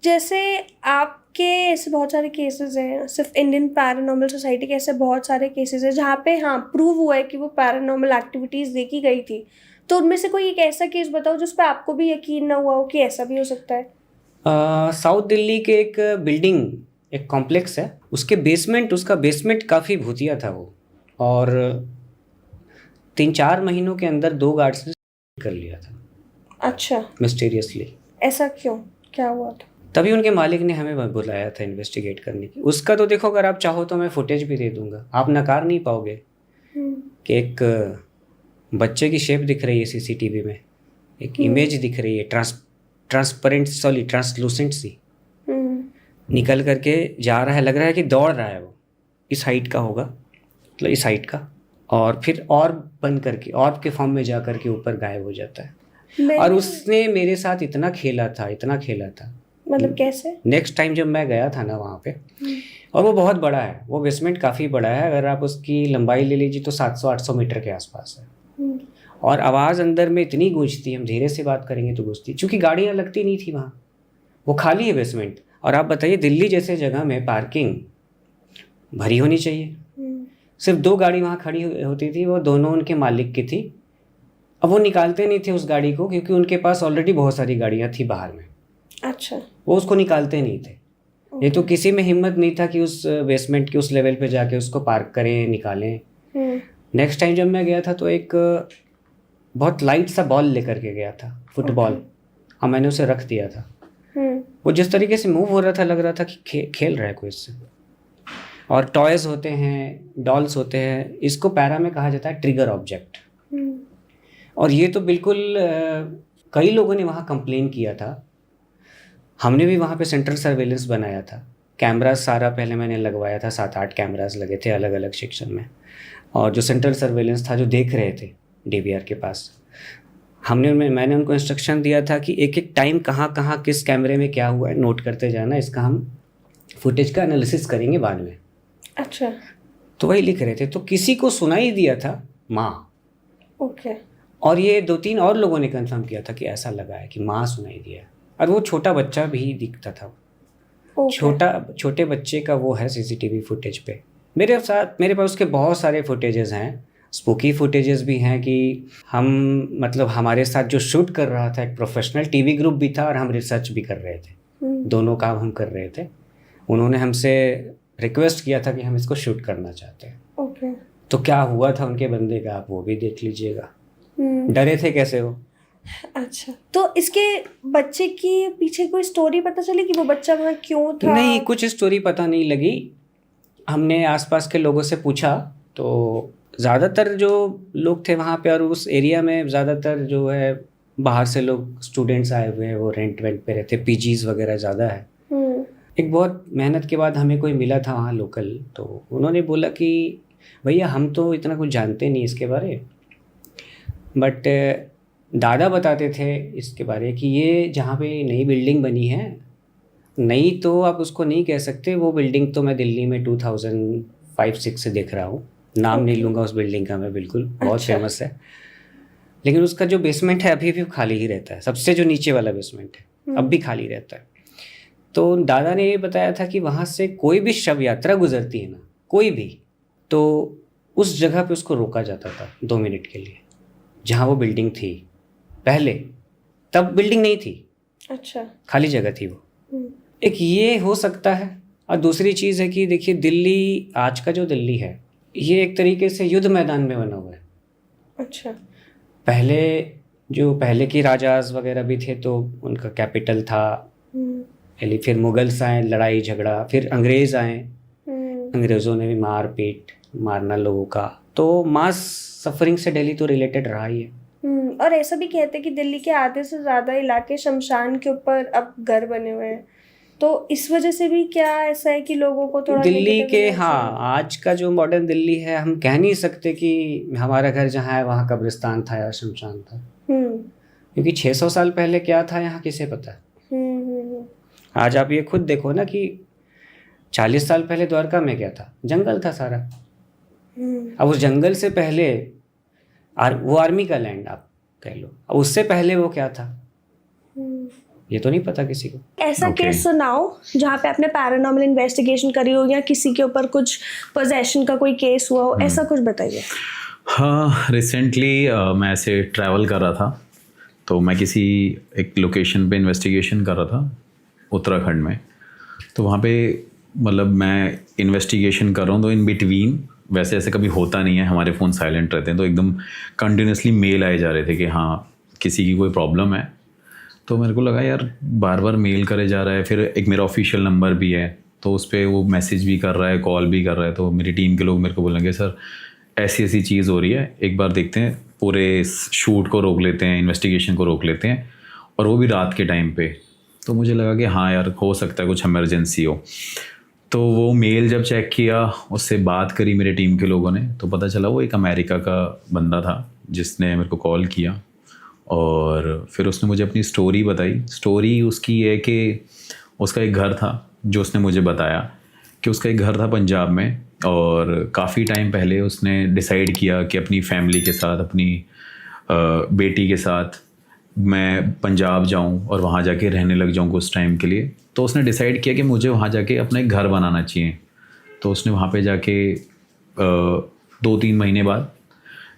जैसे आपके ऐसे बहुत सारे केसेस हैं, सिर्फ इंडियन पैरानॉर्मल सोसाइटी के ऐसे बहुत सारे केसेस हैं जहाँ पे हाँ प्रूव हुआ है कि वो पैरानॉर्मल एक्टिविटीज देखी गई थी। तो उनमें से कोई एक ऐसा केस बताओ जिस पे आपको भी यकीन ना हुआ हो कि ऐसा भी हो सकता है। साउथ दिल्ली के एक बिल्डिंग, एक कॉम्प्लेक्स है, उसका बेसमेंट काफ़ी भूतिया था वो। और 3-4 महीनों के अंदर 2 गार्ड्स ने कर लिया था अच्छा, मिस्टीरियसली। ऐसा क्यों, क्या हुआ था? तभी उनके मालिक ने हमें बुलाया था इन्वेस्टिगेट करने की। उसका तो देखो, अगर आप चाहो तो मैं फुटेज भी दे दूंगा, आप नकार नहीं पाओगे हम्म। कि एक बच्चे की शेप दिख रही है सीसीटीवी में, एक इमेज दिख रही है ट्रांसपेरेंट सॉरी ट्रांसलूसेंट सी, निकल करके जा रहा है, लग रहा है कि दौड़ रहा है वो, इस हाइट का होगा, मतलब इस हाइट का, और फिर और बन करके ऑर्ब के फॉर्म में जा करके ऊपर गायब हो जाता है। और मैंने उसने मेरे साथ इतना खेला था। मतलब कैसे? नेक्स्ट टाइम जब मैं गया था ना वहाँ पे, और वो बहुत बड़ा है, वो बेसमेंट काफ़ी बड़ा है, अगर आप उसकी लंबाई ले लीजिए तो 700-800 मीटर के आसपास है। और आवाज़ अंदर में इतनी गूंजती, हम धीरे से बात करेंगे तो गूंजती, क्योंकि गाड़ियाँ लगती नहीं थी वहाँ, वो खाली है बेसमेंट। और आप बताइए, दिल्ली जैसे जगह में पार्किंग भरी होनी चाहिए, सिर्फ 2 गाड़ी वहाँ खड़ी होती थी, वो दोनों उनके मालिक की थी। अब वो निकालते नहीं थे उस गाड़ी को, क्योंकि उनके पास ऑलरेडी बहुत सारी गाड़ियाँ थी बाहर में। अच्छा। वो उसको निकालते नहीं थे। ये तो किसी में हिम्मत नहीं था कि उस बेसमेंट के उस लेवल पे जाके उसको पार्क करें, निकालें। नेक्स्ट टाइम जब मैं गया था तो एक बहुत लाइट सा बॉल लेकर के गया था, फुटबॉल, और मैंने उसे रख दिया था। वो जिस तरीके से मूव हो रहा था, लग रहा था कि खेल रहा है कोई इससे। और टॉयज़ होते हैं, डॉल्स होते हैं, इसको पैरा में कहा जाता है ट्रिगर ऑब्जेक्ट। और ये तो बिल्कुल कई लोगों ने वहाँ कंप्लेन किया था। हमने भी वहाँ पे सेंट्रल सर्वेलेंस बनाया था, कैमरास सारा पहले मैंने लगवाया था, 7-8 कैमरास लगे थे अलग अलग सेक्शन में। और जो सेंट्रल सर्वेलेंस था, जो देख रहे थे डीवीआर के पास, मैंने उनको इंस्ट्रक्शन दिया था कि एक एक टाइम कहाँ कहाँ किस कैमरे में क्या हुआ है नोट करते जाना, इसका हम फुटेज का एनालिसिस करेंगे बाद में। अच्छा। तो वही लिख रहे थे, तो किसी को सुनाई दिया था माँ। ओके। और ये 2-3 और लोगों ने कंफर्म किया था कि ऐसा लगा है कि माँ सुनाई दिया है। और वो छोटा बच्चा भी दिखता था। छोटे बच्चे का वो है सीसीटीवी फुटेज पे। मेरे पास उसके बहुत सारे फुटेजेस हैं, स्पूकी फुटेजेस भी हैं कि हम, मतलब हमारे साथ जो शूट कर रहा था एक प्रोफेशनल टीवी ग्रुप भी था, और हम रिसर्च भी कर रहे थे, दोनों काम हम कर रहे थे। उन्होंने हमसे रिक्वेस्ट किया था कि हम इसको शूट करना चाहते हैं। तो क्या हुआ था उनके बंदे का, आप वो भी देख लीजिएगा। डरे थे कैसे वो। अच्छा, तो इसके बच्चे के पीछे कोई स्टोरी पता चली कि वो बच्चा वहाँ क्यों था? नहीं, कुछ स्टोरी पता नहीं लगी। हमने आसपास के लोगों से पूछा तो ज़्यादातर जो लोग थे वहाँ पे, और उस एरिया में ज़्यादातर जो है बाहर से लोग, स्टूडेंट्स आए हुए हैं, वो रेंट पे रहते, पीजीज वगैरह ज़्यादा है। एक बहुत मेहनत के बाद हमें कोई मिला था वहाँ लोकल, तो उन्होंने बोला कि भैया हम तो इतना कुछ जानते नहीं इसके बारे, बट दादा बताते थे इसके बारे कि ये जहाँ पे नई बिल्डिंग बनी है, नई तो आप उसको नहीं कह सकते, वो बिल्डिंग तो मैं दिल्ली में 2005-6 से देख रहा हूँ, नाम नहीं लूँगा उस बिल्डिंग का मैं, बिल्कुल बहुत फेमस है। लेकिन उसका जो बेसमेंट है अभी भी खाली ही रहता है, सबसे जो नीचे वाला बेसमेंट है अब भी खाली रहता है। तो दादा ने ये बताया था कि वहाँ से कोई भी शव यात्रा गुजरती है ना, कोई भी, तो उस जगह पे उसको रोका जाता था 2 मिनट के लिए, जहाँ वो बिल्डिंग थी पहले। तब बिल्डिंग नहीं थी, अच्छा, खाली जगह थी वो। एक ये हो सकता है। और दूसरी चीज़ है कि देखिए, दिल्ली, आज का जो दिल्ली है, ये एक तरीके से युद्ध मैदान में बना हुआ है। अच्छा। पहले के राजाज वगैरह भी थे तो उनका कैपिटल था, फिर मुगल्स आए, लड़ाई झगड़ा, फिर अंग्रेज़ आए, अंग्रेज़ों ने भी मार पीट, मारना लोगों का, तो मास सफरिंग से दिल्ली तो रिलेटेड रहा ही है। और ऐसा भी कहते हैं कि दिल्ली के आधे से ज़्यादा इलाके शमशान के ऊपर अब घर बने हुए हैं, तो इस वजह से भी क्या ऐसा है कि लोगों को थोड़ा दिल्ली नेगेटिव के, एनर्जी? हाँ, आज का जो मॉडर्न दिल्ली है, हम कह नहीं सकते कि हमारा घर जहाँ है वहाँ कब्रिस्तान था या शमशान था, क्योंकि 600 साल पहले क्या था यहाँ किसे पता है। आज आप ये खुद देखो ना कि 40 साल पहले द्वारका में क्या था, जंगल था सारा। अब उस जंगल से पहले वो आर्मी का लैंड आप कह लो, अब उससे पहले वो क्या था। ये तो नहीं पता किसी को। ऐसा Okay. केस सुनाओ जहाँ पे आपने पैरानॉर्मल इन्वेस्टिगेशन करी हो या किसी के ऊपर कुछ पोजेशन का कोई केस हुआ हो, ऐसा कुछ बताइए। हाँ, रिसेंटली मैं ऐसे ट्रैवल कर रहा था, तो मैं किसी एक लोकेशन पे इन्वेस्टिगेशन कर रहा था उत्तराखंड में। तो वहाँ पे मतलब मैं इन्वेस्टिगेशन कर रहा हूँ, तो इन बिटवीन वैसे ऐसे कभी होता नहीं है, हमारे फ़ोन साइलेंट रहते हैं, तो एकदम कंटिन्यूसली मेल आए जा रहे थे कि हाँ किसी की कोई प्रॉब्लम है। तो मेरे को लगा यार बार बार मेल करे जा रहा है, फिर एक मेरा ऑफिशियल नंबर भी है तो उस पर वो मैसेज भी कर रहा है, कॉल भी कर रहा है। तो मेरी टीम के लोग मेरे को बोलेंगे सर ऐसी ऐसी चीज़ हो रही है, एक बार देखते हैं, पूरे शूट को रोक लेते हैं, इन्वेस्टिगेशन को रोक लेते हैं, और वो भी रात के टाइम पे। तो मुझे लगा कि हाँ यार हो सकता है कुछ इमरजेंसी हो। तो वो मेल जब चेक किया, उससे बात करी मेरे टीम के लोगों ने, तो पता चला वो एक अमेरिका का बंदा था जिसने मेरे को कॉल किया, और फिर उसने मुझे अपनी स्टोरी बताई। स्टोरी उसकी है कि उसका एक घर था, जो उसने मुझे बताया कि उसका एक घर था पंजाब में, और काफ़ी टाइम पहले उसने डिसाइड किया कि अपनी फैमिली के साथ, अपनी बेटी के साथ मैं पंजाब जाऊं और वहाँ जाके रहने लग जाऊं कुछ टाइम के लिए। तो उसने डिसाइड किया कि मुझे वहाँ जाके अपना एक घर बनाना चाहिए। तो उसने वहाँ पे जाके 2-3 महीने बाद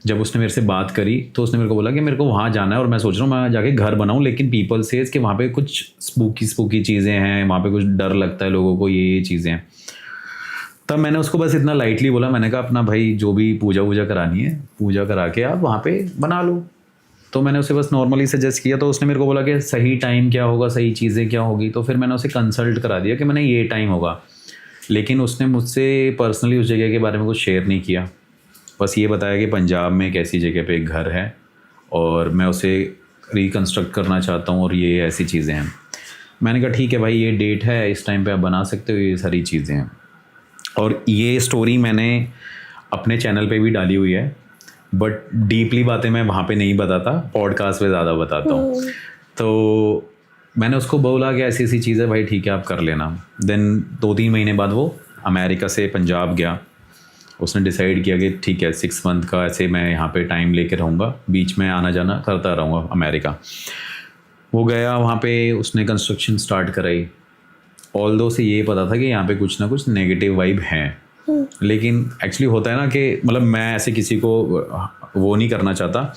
जब उसने मेरे से बात करी, तो उसने मेरे को बोला कि मेरे को वहाँ जाना है और मैं सोच रहा हूँ मैं जाके घर बनाऊँ, लेकिन पीपल सेज कि वहाँ पे कुछ स्पूकी चीज़ें हैं, वहाँ पे कुछ डर लगता है लोगों को, ये चीज़ें हैं। तब मैंने उसको बस इतना लाइटली बोला, मैंने कहा अपना भाई जो भी पूजा वूजा करानी है, पूजा करा के आप वहाँ पे बना लो। तो मैंने उसे बस नॉर्मली सजेस्ट किया। तो उसने मेरे को बोला कि सही टाइम क्या होगा, सही चीज़ें क्या होगी। तो फिर मैंने उसे कंसल्ट करा दिया कि मैंने ये टाइम होगा, लेकिन उसने मुझसे पर्सनली उस जगह के बारे में कुछ शेयर नहीं किया। बस ये बताया कि पंजाब में एक ऐसी जगह पे एक घर है और मैं उसे रिकन्स्ट्रक्ट करना चाहता हूँ और ये ऐसी चीज़ें हैं। मैंने कहा ठीक है भाई, ये डेट है, इस टाइम पे आप बना सकते हो, ये सारी चीज़ें हैं। और ये स्टोरी मैंने अपने चैनल पे भी डाली हुई है, बट डीपली बातें मैं वहाँ पे नहीं बताता, पॉडकास्ट पे ज़्यादा बताता हूँ। तो मैंने उसको बोला कि ऐसी ऐसी चीज़ है भाई, ठीक है आप कर लेना। देन 2-3 महीने बाद वो अमेरिका से पंजाब गया। उसने डिसाइड किया कि ठीक है 6 मंथ का ऐसे मैं यहाँ पे टाइम लेके रहूँगा, बीच में आना जाना करता रहूँगा अमेरिका। वो गया, वहाँ पे उसने कंस्ट्रक्शन स्टार्ट कराई। ऑल्दो से ये पता था कि यहाँ पे कुछ ना कुछ नेगेटिव वाइब हैं, लेकिन एक्चुअली होता है ना कि मतलब मैं ऐसे किसी को वो नहीं करना चाहता।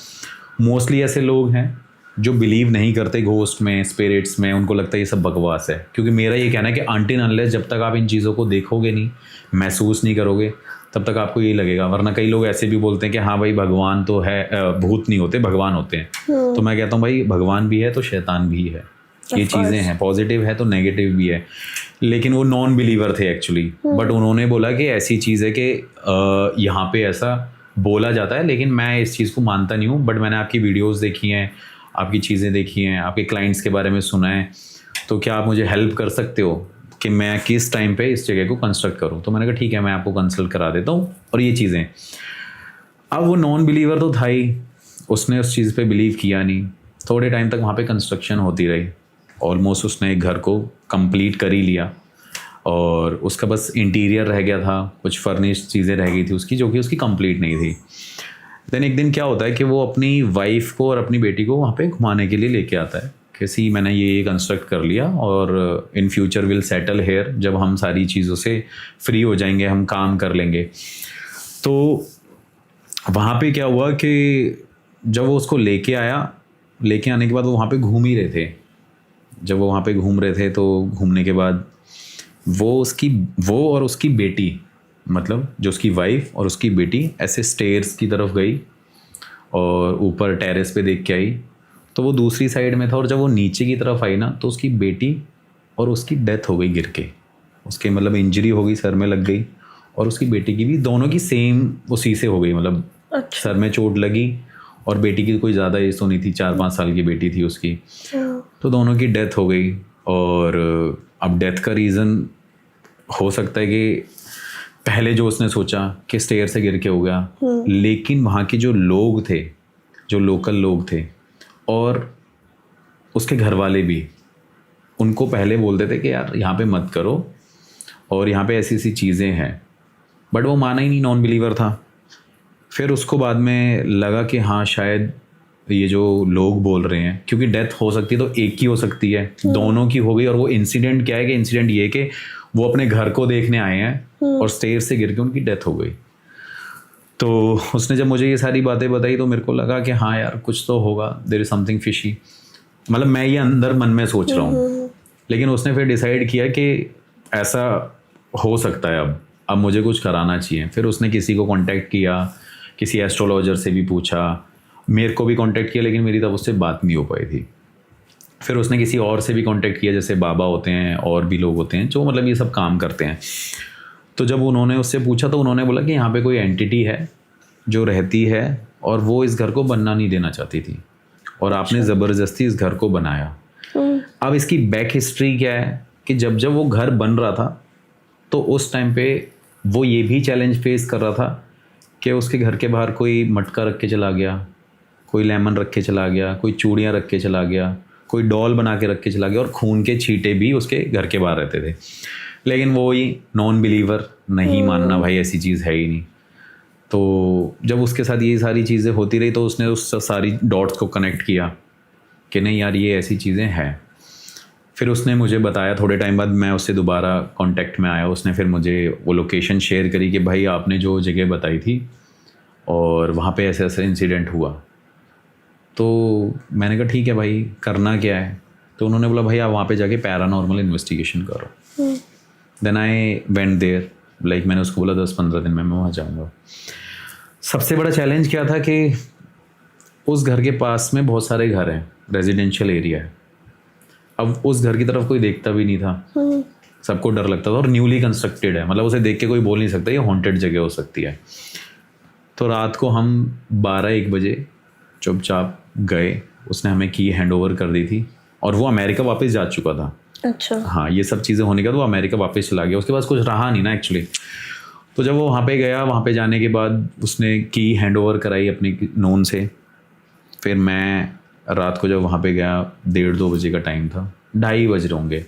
मोस्टली ऐसे लोग हैं जो बिलीव नहीं करते घोस्ट में, स्पिरिट्स में, उनको लगता है ये सब बकवास है। क्योंकि मेरा ये कहना है कि अनटिल अनलेस जब तक आप इन चीज़ों को देखोगे नहीं, महसूस नहीं करोगे, तब तक आपको ये लगेगा। वरना कई लोग ऐसे भी बोलते हैं कि हाँ भाई भगवान तो है, भूत नहीं होते, भगवान होते हैं। तो मैं कहता हूँ भाई भगवान भी है तो शैतान भी है, ये चीज़ें हैं, पॉजिटिव है तो नेगेटिव भी है। लेकिन वो नॉन बिलीवर थे एक्चुअली, बट उन्होंने बोला कि ऐसी चीज़ है कि यहाँ पे ऐसा बोला जाता है, लेकिन मैं इस चीज़ को मानता नहीं हूँ। बट मैंने आपकी वीडियोस देखी हैं, आपकी चीज़ें देखी हैं, आपके क्लाइंट्स के बारे में सुना है, तो क्या आप मुझे हेल्प कर सकते हो कि मैं किस टाइम पे इस जगह को कंस्ट्रक्ट करूँ? तो मैंने कहा ठीक है, मैं आपको कंसल्ट करा देता हूँ। और ये चीज़ें, अब वो नॉन बिलीवर तो था ही, उसने उस चीज़ पे बिलीव किया नहीं। थोड़े टाइम तक वहाँ पे कंस्ट्रक्शन होती रही, ऑलमोस्ट उसने एक घर को कंप्लीट कर ही लिया, और उसका बस इंटीरियर रह गया था, कुछ फर्निश्ड चीज़ें रह गई थी उसकी, जो कि उसकी कंप्लीट नहीं थी। देन एक दिन क्या होता है कि वो अपनी वाइफ को और अपनी बेटी को वहाँ पे घुमाने के लिए लेके आता है कि सी मैंने ये कंस्ट्रक्ट कर लिया और in future will settle here, जब हम सारी चीज़ों से फ्री हो जाएंगे हम काम कर लेंगे। तो वहाँ पे क्या हुआ कि जब वो उसको लेके आया, लेके आने के बाद वो वहाँ पे घूम ही रहे थे। जब वो वहाँ पे घूम रहे थे तो घूमने के बाद वो और उसकी बेटी, मतलब जो उसकी वाइफ और उसकी बेटी ऐसे स्टेयर्स की तरफ गई और ऊपर टेरेस पे देख के आई। तो वो दूसरी साइड में था, और जब वो नीचे की तरफ आई ना, तो उसकी बेटी और उसकी डेथ हो गई गिर के। उसके मतलब इंजरी हो गई, सर में लग गई, और उसकी बेटी की भी, दोनों की सेम उसी से हो गई। मतलब सर में चोट लगी, और बेटी की कोई ज़्यादा एज तो नहीं थी, 4-5 साल की बेटी थी उसकी। तो दोनों की डेथ हो गई। और अब डेथ का रीज़न हो सकता है कि पहले जो उसने सोचा कि स्टेयर से गिर के हो गया, लेकिन वहाँ के जो लोग थे, जो लोकल लोग थे और उसके घर वाले भी, उनको पहले बोलते थे कि यार यहाँ पे मत करो और यहाँ पे ऐसी ऐसी चीज़ें हैं, बट वो माना ही नहीं, नॉन बिलीवर था। फिर उसको बाद में लगा कि हाँ शायद ये जो लोग बोल रहे हैं, क्योंकि डेथ हो सकती है तो एक की हो सकती है, दोनों की हो गई। और वो इंसिडेंट क्या है कि इंसिडेंट ये कि वो अपने घर को देखने आए हैं और स्टेयर से गिर के उनकी डेथ हो गई। तो उसने जब मुझे ये सारी बातें बताई तो मेरे को लगा कि हाँ यार कुछ तो होगा, देयर इज समथिंग फिशी। मतलब मैं ये अंदर मन में सोच रहा हूँ, लेकिन उसने फिर डिसाइड किया कि ऐसा हो सकता है, अब मुझे कुछ कराना चाहिए। फिर उसने किसी को कांटेक्ट किया, किसी एस्ट्रोलॉजर से भी पूछा, मेरे को भी कांटेक्ट किया, लेकिन मेरी तब उससे बात नहीं हो पाई थी। फिर उसने किसी और से भी कांटेक्ट किया, जैसे बाबा होते हैं और भी लोग होते हैं जो मतलब ये सब काम करते हैं। तो जब उन्होंने उससे पूछा तो उन्होंने बोला कि यहाँ पे कोई एंटिटी है जो रहती है और वो इस घर को बनना नहीं देना चाहती थी, और आपने ज़बरदस्ती इस घर को बनाया। अब इसकी बैक हिस्ट्री क्या है कि जब जब वो घर बन रहा था तो उस टाइम पे वो ये भी चैलेंज फेस कर रहा था कि उसके घर के बाहर कोई मटका रख के चला गया, कोई लेमन रख के चला गया, कोई चूड़ियाँ रख के चला गया, कोई डॉल बना के रख के चला गया, और खून के छींटे भी उसके घर के बाहर रहते थे। लेकिन वो ही नॉन बिलीवर, नहीं मानना भाई ऐसी चीज़ है ही नहीं। तो जब उसके साथ ये सारी चीज़ें होती रही तो उसने उस सारी डॉट्स को कनेक्ट किया कि नहीं यार ये ऐसी चीज़ें हैं। फिर उसने मुझे बताया, थोड़े टाइम बाद मैं उससे दोबारा कांटेक्ट में आया, उसने फिर मुझे वो लोकेशन शेयर करी कि भाई आपने जो जगह बताई थी और वहाँ पे ऐसे ऐसे इंसिडेंट हुआ। तो मैंने कहा ठीक है भाई, करना क्या है? तो उन्होंने बोला भाई आप वहाँ पे जाके पैरानॉर्मल इन्वेस्टिगेशन करो। Then I went there, like मैंने उसको बोला 10-15 दिन में मैं वहाँ जाऊँगा। सबसे बड़ा चैलेंज क्या था कि उस घर के पास में बहुत सारे घर हैं, रेजिडेंशियल एरिया है। अब उस घर की तरफ कोई देखता भी नहीं था, सबको डर लगता था, और न्यूली कंस्ट्रक्टेड है, मतलब उसे देख के कोई बोल नहीं सकता ये हॉन्टेड जगह हो सकती है। तो रात को हम 12-1 बजे चुपचाप गए, उसने हमें की हैंड ओवर कर दी थी, और वो अमेरिका वापस जा चुका था। अच्छा। हाँ, ये सब चीज़ें होने का तो वो अमेरिका वापस चला गया, उसके पास कुछ रहा नहीं ना एक्चुअली। तो जब वो वहाँ पे गया, वहाँ पे जाने के बाद उसने की हैंड ओवर कराई अपनी नोन से। फिर मैं रात को जब वहाँ पे गया, 1:30-2 बजे का टाइम था, 2:30 बज रहे होंगे।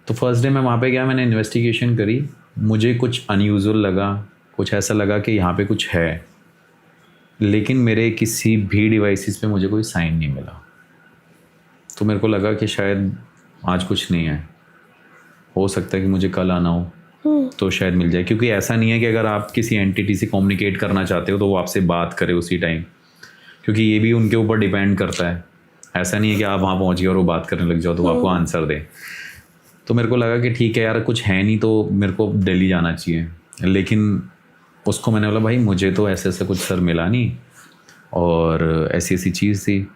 तो फर्स्ट डे मैं वहाँ पे गया, मैंने इन्वेस्टिगेशन करी, मुझे कुछ अनयूजुअल लगा, कुछ ऐसा लगा कि यहाँ पे कुछ है, लेकिन मेरे किसी भी डिवाइसेस पे मुझे कोई साइन नहीं मिला। तो मेरे को लगा कि शायद आज कुछ नहीं है, हो सकता है कि मुझे कल आना हो तो शायद मिल जाए, क्योंकि ऐसा नहीं है कि अगर आप किसी एंटिटी से कम्युनिकेट करना चाहते हो तो वो आपसे बात करे उसी टाइम, क्योंकि ये भी उनके ऊपर डिपेंड करता है। ऐसा नहीं है कि आप वहाँ पहुँच गए और वो बात करने लग जाओ तो वो आपको आंसर दे। तो मेरे को लगा कि ठीक है यार, कुछ है नहीं तो मेरे को दिल्ली जाना चाहिए। लेकिन उसको मैंने बोला भाई मुझे तो ऐसे ऐसे कुछ सर मिला नहीं और ऐसी ऐसी चीज़ थी।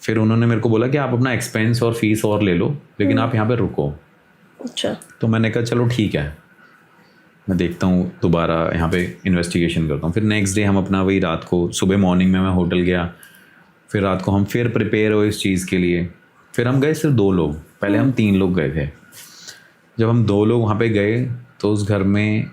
फिर उन्होंने मेरे को बोला कि आप अपना एक्सपेंस और फीस और ले लो, लेकिन आप यहाँ पे रुको। अच्छा। तो मैंने कहा चलो ठीक है, मैं देखता हूँ, दोबारा यहाँ पे इन्वेस्टिगेशन करता हूँ। फिर नेक्स्ट डे हम अपना वही रात को, सुबह मॉर्निंग में मैं होटल गया, फिर रात को हम फिर प्रिपेयर हुए इस चीज़ के लिए। फिर हम गए सिर्फ 2 लोग, पहले हम 3 लोग गए थे। जब हम 2 लोग वहाँ पे गए तो उस घर में,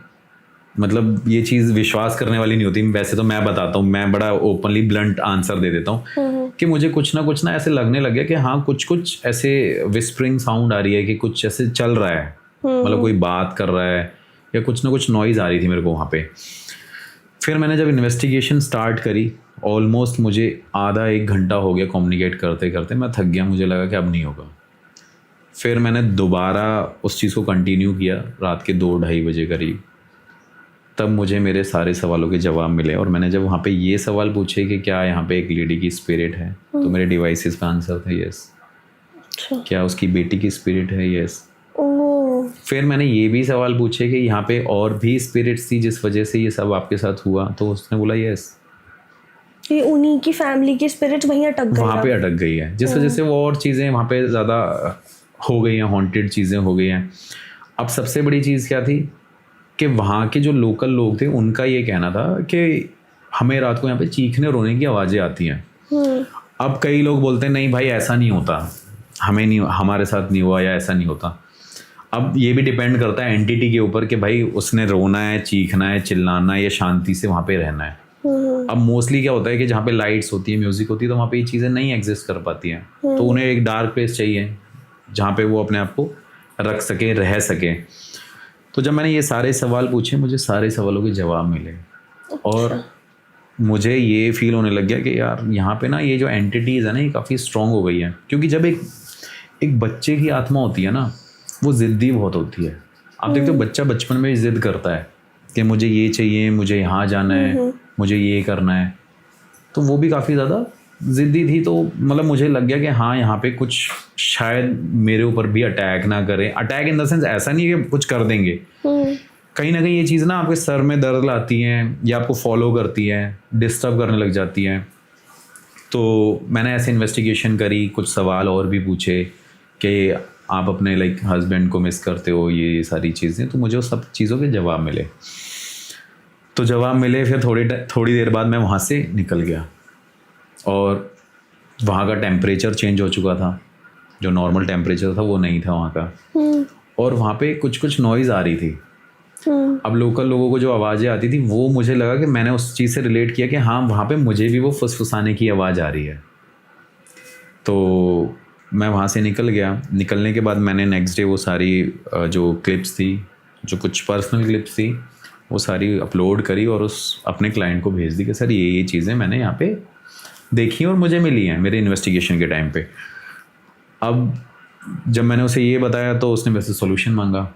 मतलब ये चीज़ विश्वास करने वाली नहीं होती। वैसे तो मैं बताता हूँ, मैं बड़ा ओपनली ब्लंट आंसर दे देता हूँ कि मुझे कुछ ना ऐसे लगने लग गया कि हाँ कुछ ऐसे विस्परिंग साउंड आ रही है कि कुछ ऐसे चल रहा है, मतलब कोई बात कर रहा है या कुछ ना कुछ नॉइज़ आ रही थी मेरे को वहाँ पे। फिर मैंने जब इन्वेस्टिगेशन स्टार्ट करी, ऑलमोस्ट मुझे आधा 1 घंटा हो गया कम्युनिकेट करते करते, मैं थक गया, मुझे लगा कि अब नहीं होगा। फिर मैंने दोबारा उस चीज़ को कंटिन्यू किया रात के 2-2:30 बजे करीब। तब मुझे मेरे सारे सवालों के जवाब मिले, और मैंने जब वहाँ पे ये सवाल पूछे कि क्या यहाँ पे एक लेडी की स्पिरिट है, तो मेरे डिवाइसेस का आंसर था यस। अच्छा। क्या उसकी बेटी की स्पिरिट है, यस। फिर मैंने ये भी सवाल पूछे कि यहाँ पे और भी स्पिरिट्स थी जिस वजह से ये सब आपके साथ हुआ, तो उसने बोला यस। ये उन्हीं की फैमिली की स्पिरिट वहीं अटक गई, वहाँ पे अटक गई है, जिस वजह से वो और चीज़ें वहाँ पे ज़्यादा हो गई हैं, हॉन्टेड चीज़ें हो गई हैं। अब सबसे बड़ी चीज़ क्या थी कि वहाँ के जो लोकल लोग थे उनका ये कहना था कि हमें रात को यहाँ पे चीखने रोने की आवाज़ें आती हैं। अब कई लोग बोलते हैं नहीं भाई ऐसा नहीं होता, हमें नहीं, हमारे साथ नहीं हुआ या ऐसा नहीं होता। अब ये भी डिपेंड करता है एंटिटी के ऊपर कि भाई उसने रोना है, चीखना है, चिल्लाना है या शांति से वहाँ पे रहना है। अब मोस्टली क्या होता है कि जहाँ पे लाइट्स होती है, म्यूज़िक होती है, तो वहाँ पे ये चीज़ें नहीं एग्जिस्ट कर पाती हैं। तो उन्हें एक डार्क प्लेस चाहिए जहाँ पे वो अपने आप को रख सके, रह सके। तो जब मैंने ये सारे सवाल पूछे, मुझे सारे सवालों के जवाब मिले। और मुझे ये फील होने लग गया कि यार यहाँ पे ना ये जो एंटिटीज़ है ना ये काफ़ी स्ट्रॉन्ग हो गई है, क्योंकि जब एक बच्चे की आत्मा होती है ना वो ज़िद्दी बहुत होती है। आप देखते हो बच्चा बचपन में ज़िद करता है कि मुझे ये चाहिए, मुझे यहाँ जाना है, मुझे ये करना है, तो वो भी काफ़ी ज़्यादा ज़िद्दी थी। तो मतलब मुझे लग गया कि हाँ यहाँ पे कुछ शायद मेरे ऊपर भी अटैक ना करें। अटैक इन द सेंस ऐसा नहीं है कि कुछ कर देंगे, कहीं ना कहीं ये चीज़ ना आपके सर में दर्द लाती हैं या आपको फॉलो करती हैं, डिस्टर्ब करने लग जाती हैं। तो मैंने ऐसे इन्वेस्टिगेशन करी, कुछ सवाल और भी पूछे कि आप अपने लाइक हस्बैंड को मिस करते हो, ये सारी चीज़ें। तो मुझे उस सब चीज़ों के जवाब मिले। तो जवाब मिले, फिर थोड़ी देर बाद मैं वहाँ से निकल गया और वहाँ का टेम्परेचर चेंज हो चुका था। जो नॉर्मल टेम्परेचर था वो नहीं था वहाँ का, और वहाँ पे कुछ नॉइज़ आ रही थी। अब लोकल लोगों को जो आवाज़ें आती थी वो मुझे लगा कि मैंने उस चीज़ से रिलेट किया कि हाँ वहाँ पे मुझे भी वो फुसफुसाने की आवाज़ आ रही है। तो मैं वहाँ से निकल गया। निकलने के बाद मैंने नेक्स्ट डे वो सारी जो क्लिप्स थी, जो कुछ पर्सनल क्लिप्स थी, वो सारी अपलोड करी और उस अपने क्लाइंट को भेज दी कि सर ये चीज़ें मैंने यहाँ पे देखी और मुझे मिली हैं मेरे इन्वेस्टिगेशन के टाइम पे। अब जब मैंने उसे ये बताया तो उसने वैसे सोल्यूशन मांगा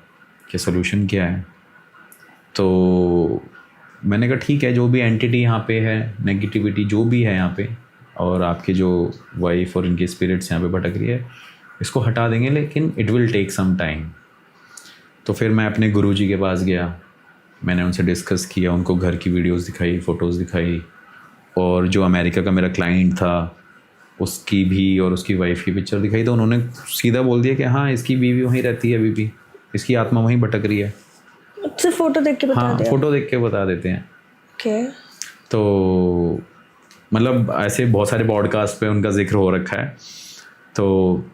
कि सोल्यूशन क्या है। तो मैंने कहा ठीक है, जो भी एंटिटी यहाँ पे है, नेगेटिविटी जो भी है यहाँ पे, और आपके जो वाइफ और इनके स्पिरिट्स यहाँ पे भटक रही है, इसको हटा देंगे, लेकिन it will take some time. तो फिर मैं अपने गुरुजी के पास गया, मैंने उनसे डिस्कस किया, उनको घर की वीडियोस दिखाई, फ़ोटोज़ दिखाई, और जो अमेरिका का मेरा क्लाइंट था उसकी भी और उसकी वाइफ की पिक्चर दिखाई। तो उन्होंने सीधा बोल दिया कि हाँ इसकी बीवी वहीं रहती है अभी भी, इसकी आत्मा वहीं भटक रही है। सिर्फ फोटो देख के बता हाँ दिया? फ़ोटो देख के बता देते हैं। ओके। तो मतलब ऐसे बहुत सारे पॉडकास्ट पे उनका जिक्र हो रखा है। तो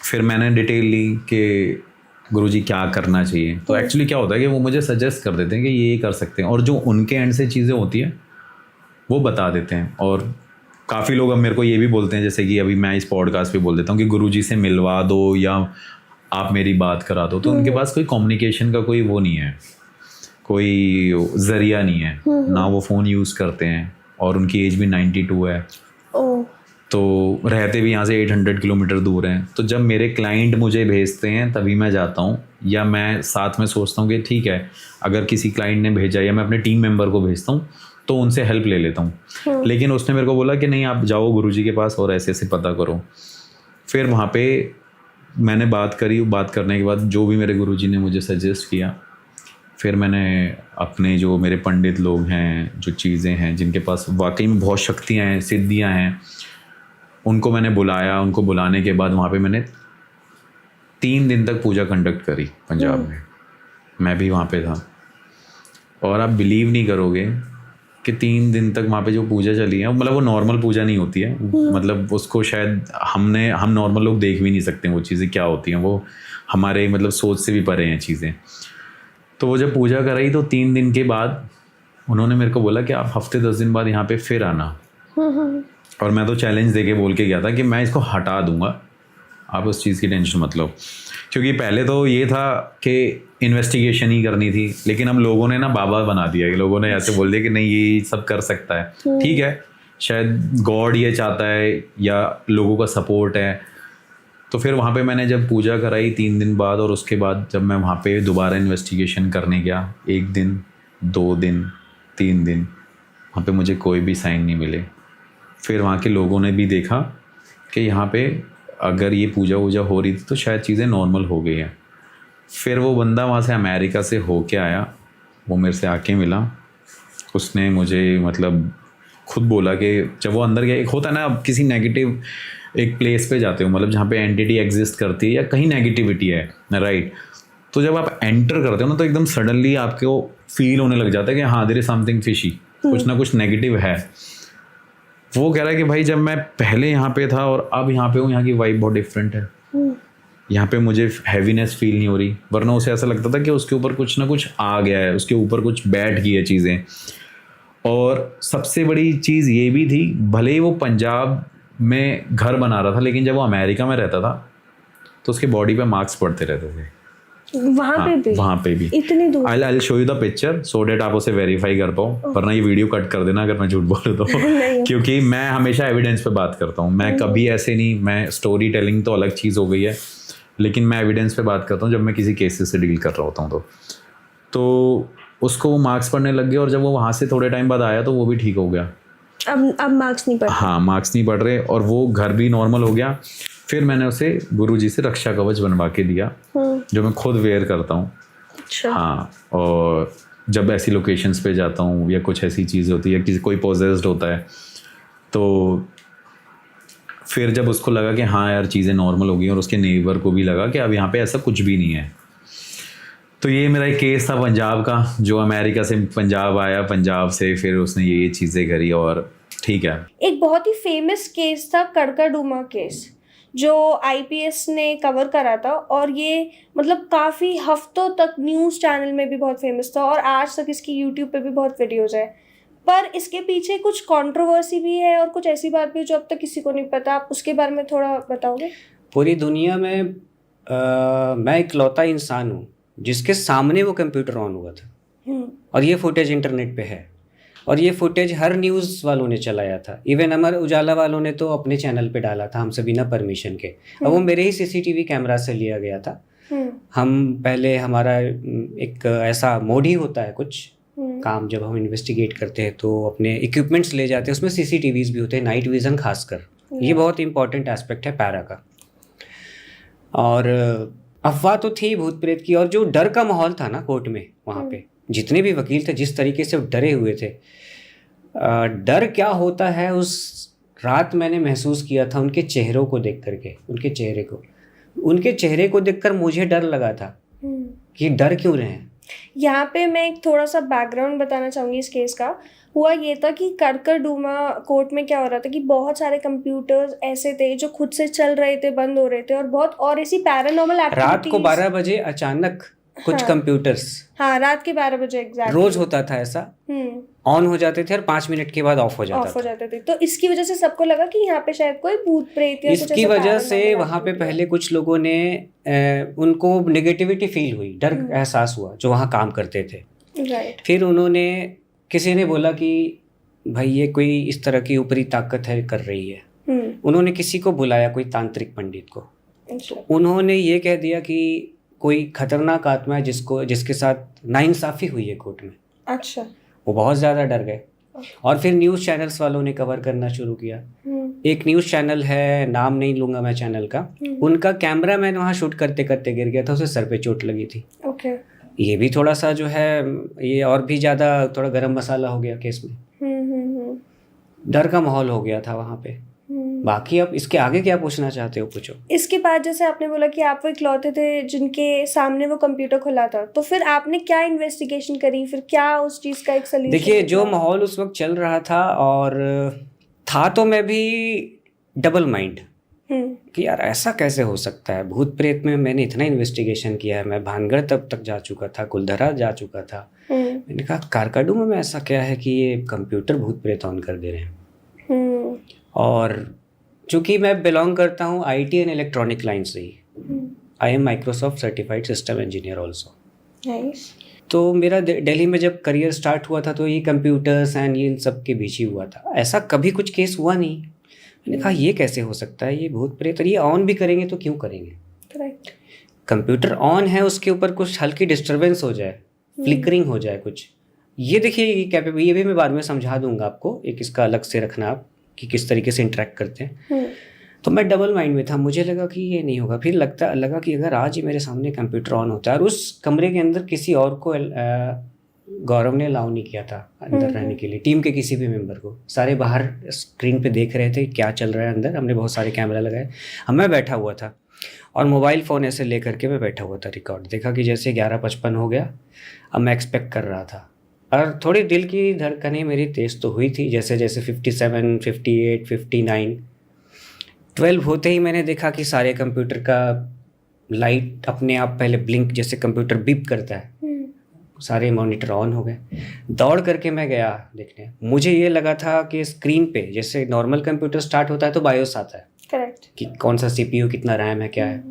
फिर मैंने डिटेल ली कि गुरुजी क्या करना चाहिए। तो एक्चुअली क्या होता है कि वो मुझे सजेस्ट कर देते हैं कि ये कर सकते हैं, और जो उनके एंड से चीज़ें होती हैं वो बता देते हैं। और काफ़ी लोग अब मेरे को ये भी बोलते हैं, जैसे कि अभी मैं इस पॉडकास्ट पे बोल देता हूँ कि गुरुजी से मिलवा दो या आप मेरी बात करा दो। तो उनके पास कोई कम्युनिकेशन का कोई वो नहीं है, कोई ज़रिया नहीं है, ना वो फ़ोन यूज़ करते हैं, और उनकी एज भी 92 है। तो रहते भी यहाँ से 800 किलोमीटर दूर हैं। तो जब मेरे क्लाइंट मुझे भेजते हैं तभी मैं जाता हूँ, या मैं साथ में सोचता हूँ कि ठीक है अगर किसी क्लाइंट ने भेजा या मैं अपने टीम मेंबर को भेजता हूँ तो उनसे हेल्प ले लेता हूँ। लेकिन उसने मेरे को बोला कि नहीं आप जाओ गुरुजी के पास और ऐसे ऐसे पता करो। फिर वहाँ पे मैंने बात करी, बात करने के बाद जो भी मेरे गुरुजी ने मुझे सजेस्ट किया, फिर मैंने अपने जो मेरे पंडित लोग हैं, जो चीज़ें हैं जिनके पास वाकई में बहुत शक्तियाँ हैं, सिद्धियाँ हैं, उनको मैंने बुलाया। उनको बुलाने के बाद वहाँ पे मैंने 3 दिन तक पूजा कंडक्ट करी पंजाब में। मैं भी वहाँ पे था, और आप बिलीव नहीं करोगे कि 3 दिन तक वहाँ पे जो पूजा चली है, मतलब वो नॉर्मल पूजा नहीं होती है। मतलब उसको शायद हम नॉर्मल लोग देख भी नहीं सकते वो चीज़ें क्या होती हैं, वो हमारे मतलब सोच से भी परे हैं चीज़ें। तो वो जब पूजा कराई तो 3 दिन के बाद उन्होंने मेरे को बोला कि आप हफ्ते 10 दिन बाद यहाँ पे फिर आना। और मैं तो चैलेंज देके बोल के गया था कि मैं इसको हटा दूंगा, आप उस चीज़ की टेंशन मत लो। क्योंकि पहले तो ये था कि इन्वेस्टिगेशन ही करनी थी, लेकिन हम लोगों ने ना बाबा बना दिया कि लोगों ने ऐसे बोल दिया कि नहीं ये सब कर सकता है। ठीक है, शायद गॉड ये चाहता है या लोगों का सपोर्ट है। तो फिर वहाँ पे मैंने जब पूजा कराई 3 दिन बाद, और उसके बाद जब मैं वहाँ पे दोबारा इन्वेस्टिगेशन करने गया, 1 दिन 2 दिन 3 दिन, वहाँ पे मुझे कोई भी साइन नहीं मिले। फिर वहाँ के लोगों ने भी देखा कि यहाँ पे अगर ये पूजा वूजा हो रही थी तो शायद चीज़ें नॉर्मल हो गई हैं। फिर वो बंदा वहाँ से अमेरिका से होके आया, वो मेरे से आके मिला। उसने मुझे मतलब खुद बोला कि जब वो अंदर गया, एक होता है ना आप किसी नेगेटिव एक प्लेस पे जाते हो, मतलब जहाँ पे एंटिटी एग्जिस्ट करती है या कहीं नेगेटिविटी है, राइट। तो जब आप एंटर करते हो ना तो एकदम सडनली आपको फील होने लग जाता है कि हाँ देयर इज समथिंग फिशी, कुछ ना कुछ नेगेटिव है। वो कह रहा है कि भाई जब मैं पहले यहाँ पे था और अब यहाँ पे हूँ, यहाँ की वाइब बहुत डिफरेंट है। यहाँ पे मुझे हैवीनेस फील नहीं हो रही, वरना उसे ऐसा लगता था कि उसके ऊपर कुछ ना कुछ आ गया है, उसके ऊपर कुछ बैठ गई है चीज़ें। और सबसे बड़ी चीज़ ये भी थी, भले ही वो पंजाब में घर बना रहा था, लेकिन जब वो अमेरिका में रहता था तो उसके बॉडी पे मार्क्स पड़ते रहते थे। वहाँ पे भी वहाँ पे भी इतनी दूर? I show you the picture so that आप उसे वेरीफाई कर पाओ, वरना ये वीडियो कट कर देना अगर मैं झूठ बोलूँ तो क्योंकि मैं हमेशा एविडेंस पे बात करता हूँ, मैं कभी ऐसे नहीं, मैं स्टोरी टेलिंग तो अलग चीज़ हो गई है, लेकिन मैं एविडेंस पे बात करता हूँ जब मैं किसी केसेस से डील कर रहा होता हूँ तो उसको वो मार्क्स पढ़ने लग गए और जब वो वहाँ से थोड़े टाइम बाद आया तो वो भी ठीक हो गया। अब मार्क्स नहीं पढ़ रहे? हाँ, मार्क्स नहीं पढ़ रहे और वो घर भी नॉर्मल हो गया। फिर मैंने उसे गुरुजी से रक्षा कवच बनवा के दिया जो मैं खुद वेयर करता हूँ। अच्छा। हाँ, और जब ऐसी लोकेशंस पे जाता हूँ या कुछ ऐसी चीज़ होती है, किसी कोई पोजेस्ड होता है, तो फिर जब उसको लगा कि हाँ यार चीज़ें नॉर्मल हो गई और उसके नेबर को भी लगा कि अब यहाँ पे ऐसा कुछ भी नहीं है, तो ये मेरा एक केस था पंजाब का, जो अमेरिका से पंजाब आया, पंजाब से फिर उसने ये चीज़ें करी और ठीक है। एक बहुत ही फेमस केस था कड़काडूमा केस, जो आईपीएस ने कवर करा था और ये मतलब काफ़ी हफ्तों तक न्यूज़ चैनल में भी बहुत फेमस था और आज तक इसकी यूट्यूब पे भी बहुत वीडियोज़ है। पर इसके पीछे कुछ कंट्रोवर्सी भी है और कुछ ऐसी बात भी है जो अब तक किसी को नहीं पता। आप उसके बारे में थोड़ा बताओगे? पूरी दुनिया में मैं इकलौता इंसान हूँ जिसके सामने वो कंप्यूटर ऑन हुआ था और ये फुटेज इंटरनेट पे है और ये फुटेज हर न्यूज़ वालों ने चलाया था। इवन अमर उजाला वालों ने तो अपने चैनल पे डाला था हमसे बिना परमिशन के। अब वो मेरे ही सीसीटीवी कैमरा से लिया गया था। हम पहले हमारा एक ऐसा मोड ही होता है कुछ काम, जब हम इन्वेस्टिगेट करते हैं तो अपने इक्विपमेंट्स ले जाते हैं, उसमें सीसीटीवीज भी होते हैं, नाइट विज़न खासकर। ये बहुत इंपॉर्टेंट एस्पेक्ट है पैरा का। और अफवाह तो थी भूत प्रेत की, और जो डर का माहौल था ना कोर्ट में, वहाँ पे जितने भी वकील थे जिस तरीके से डरे हुए थे, डर क्या होता है उस रात मैंने महसूस किया था उनके चेहरों को देख करके। उनके चेहरे को देखकर मुझे डर लगा था कि डर क्यों रहे हैं। यहाँ पे मैं एक थोड़ा सा बैकग्राउंड बताना चाहूँगी इस केस का। हुआ ये था कि कड़काडूमा कोर्ट में क्या हो रहा था कि बहुत सारे कंप्यूटर्स ऐसे थे जो खुद से चल रहे थे, बंद हो रहे थे, और बहुत और ऐसी पैरानॉर्मल एक्टिविटीज। रात को 12 बजे अचानक कुछ कंप्यूटर्स, हाँ रात के 12 बजे एग्जैक्ट रोज होता था ऐसा, ऑन हो जाते थे और 5 मिनट के बाद ऑफ हो जाते थे। तो इसकी वजह से सबको लगा कि यहाँ पे शायद कोई भूत प्रेत या कुछ इसकी वजह से वहाँ पे पहले कुछ लोगों ने उनको नेगेटिविटी फील हुई, डर एहसास हुआ जो वहाँ काम करते थे। राइट। फिर उन्होंने, किसी ने बोला कि भाई ये कोई इस तरह की ऊपरी ताकत है कर रही है। उन्होंने किसी को बुलाया, कोई तांत्रिक पंडित को। उन्होंने ये कह दिया कि कोई खतरनाक आत्मा है जिसके साथ नाइंसाफ़ी हुई है कोर्ट में। अच्छा। वो बहुत ज़्यादा डर गए और फिर न्यूज़ चैनल्स वालों ने कवर करना शुरू किया। एक न्यूज़ चैनल है, नाम नहीं लूँगा मैं चैनल का, उनका कैमरा मैन वहाँ शूट करते करते गिर गया था, उसे सर पे चोट लगी थी। ओके। ये भी थोड़ा सा जो है, ये और भी ज़्यादा थोड़ा गरम मसाला हो गया केस में। डर का माहौल हो गया था वहाँ पे। बाकी अब इसके आगे क्या पूछना चाहते हो, पूछो। इसके बाद जैसे आपने बोला कि आप वो इकलौते थे जिनके सामने वो कंप्यूटर खुला था, तो फिर आपने क्या इन्वेस्टिगेशन करी, फिर क्या उस चीज़ का एक सलूशन? देखिए, जो माहौल उस वक्त चल रहा था, और था तो मैं भी डबल माइंड कि यार ऐसा कैसे हो सकता है। भूत प्रेत में मैंने इतना इन्वेस्टिगेशन किया है, मैं भानगढ़ तब तक जा चुका था, कुलधरा जा चुका था। मैंने कहा कड़काडूमा में ऐसा क्या है कि ये कंप्यूटर भूत प्रेत ऑन कर दे रहे हैं। और चूँकि मैं बिलोंग करता हूँ IT एंड इलेक्ट्रॉनिक लाइन से ही, I am Microsoft certified system engineer also. Nice. तो मेरा दिल्ली में जब करियर स्टार्ट हुआ था तो ये कंप्यूटर्स एंड ये इन सब के बीच ही हुआ था। ऐसा कभी कुछ केस हुआ नहीं। मैंने कहा ये कैसे हो सकता है, ये भूत प्रेत, और ये ऑन भी करेंगे तो क्यों करेंगे। करेक्ट। कंप्यूटर ऑन है, उसके ऊपर कुछ हल्की डिस्टर्बेंस हो जाए, फ्लिकरिंग हो जाए कुछ, ये देखिए ये कैपेबल, ये भी मैं बाद में समझा दूंगा आपको, एक इसका अलग से रखना आप कि किस तरीके से इंटरेक्ट करते हैं। तो मैं डबल माइंड में था, मुझे लगा कि ये नहीं होगा। फिर लगा कि अगर आज ही मेरे सामने कंप्यूटर ऑन होता है, और उस कमरे के अंदर किसी और को गौरव ने अलाउ नहीं किया था अंदर रहने के लिए, टीम के किसी भी मेंबर को। सारे बाहर स्क्रीन पे देख रहे थे क्या चल रहा है अंदर, हमने बहुत सारे कैमरा लगाए। मैं बैठा हुआ था और मोबाइल फ़ोन ऐसे ले करके मैं बैठा हुआ था, रिकॉर्ड देखा कि जैसे 11:55 हो गया। अब मैं एक्सपेक्ट कर रहा था, और थोड़ी दिल की धड़कनें मेरी तेज़ तो हुई थी, जैसे जैसे 57, 58, 59, 12 होते ही मैंने देखा कि सारे कंप्यूटर का लाइट अपने आप पहले ब्लिंक, जैसे कंप्यूटर बीप करता है, सारे मॉनिटर ऑन हो गए। दौड़ करके मैं गया देखने। मुझे ये लगा था कि स्क्रीन पे जैसे नॉर्मल कंप्यूटर स्टार्ट होता है तो बायोस आता है, करेक्ट, कि कौन सा CPU, कितना रैम है, क्या है।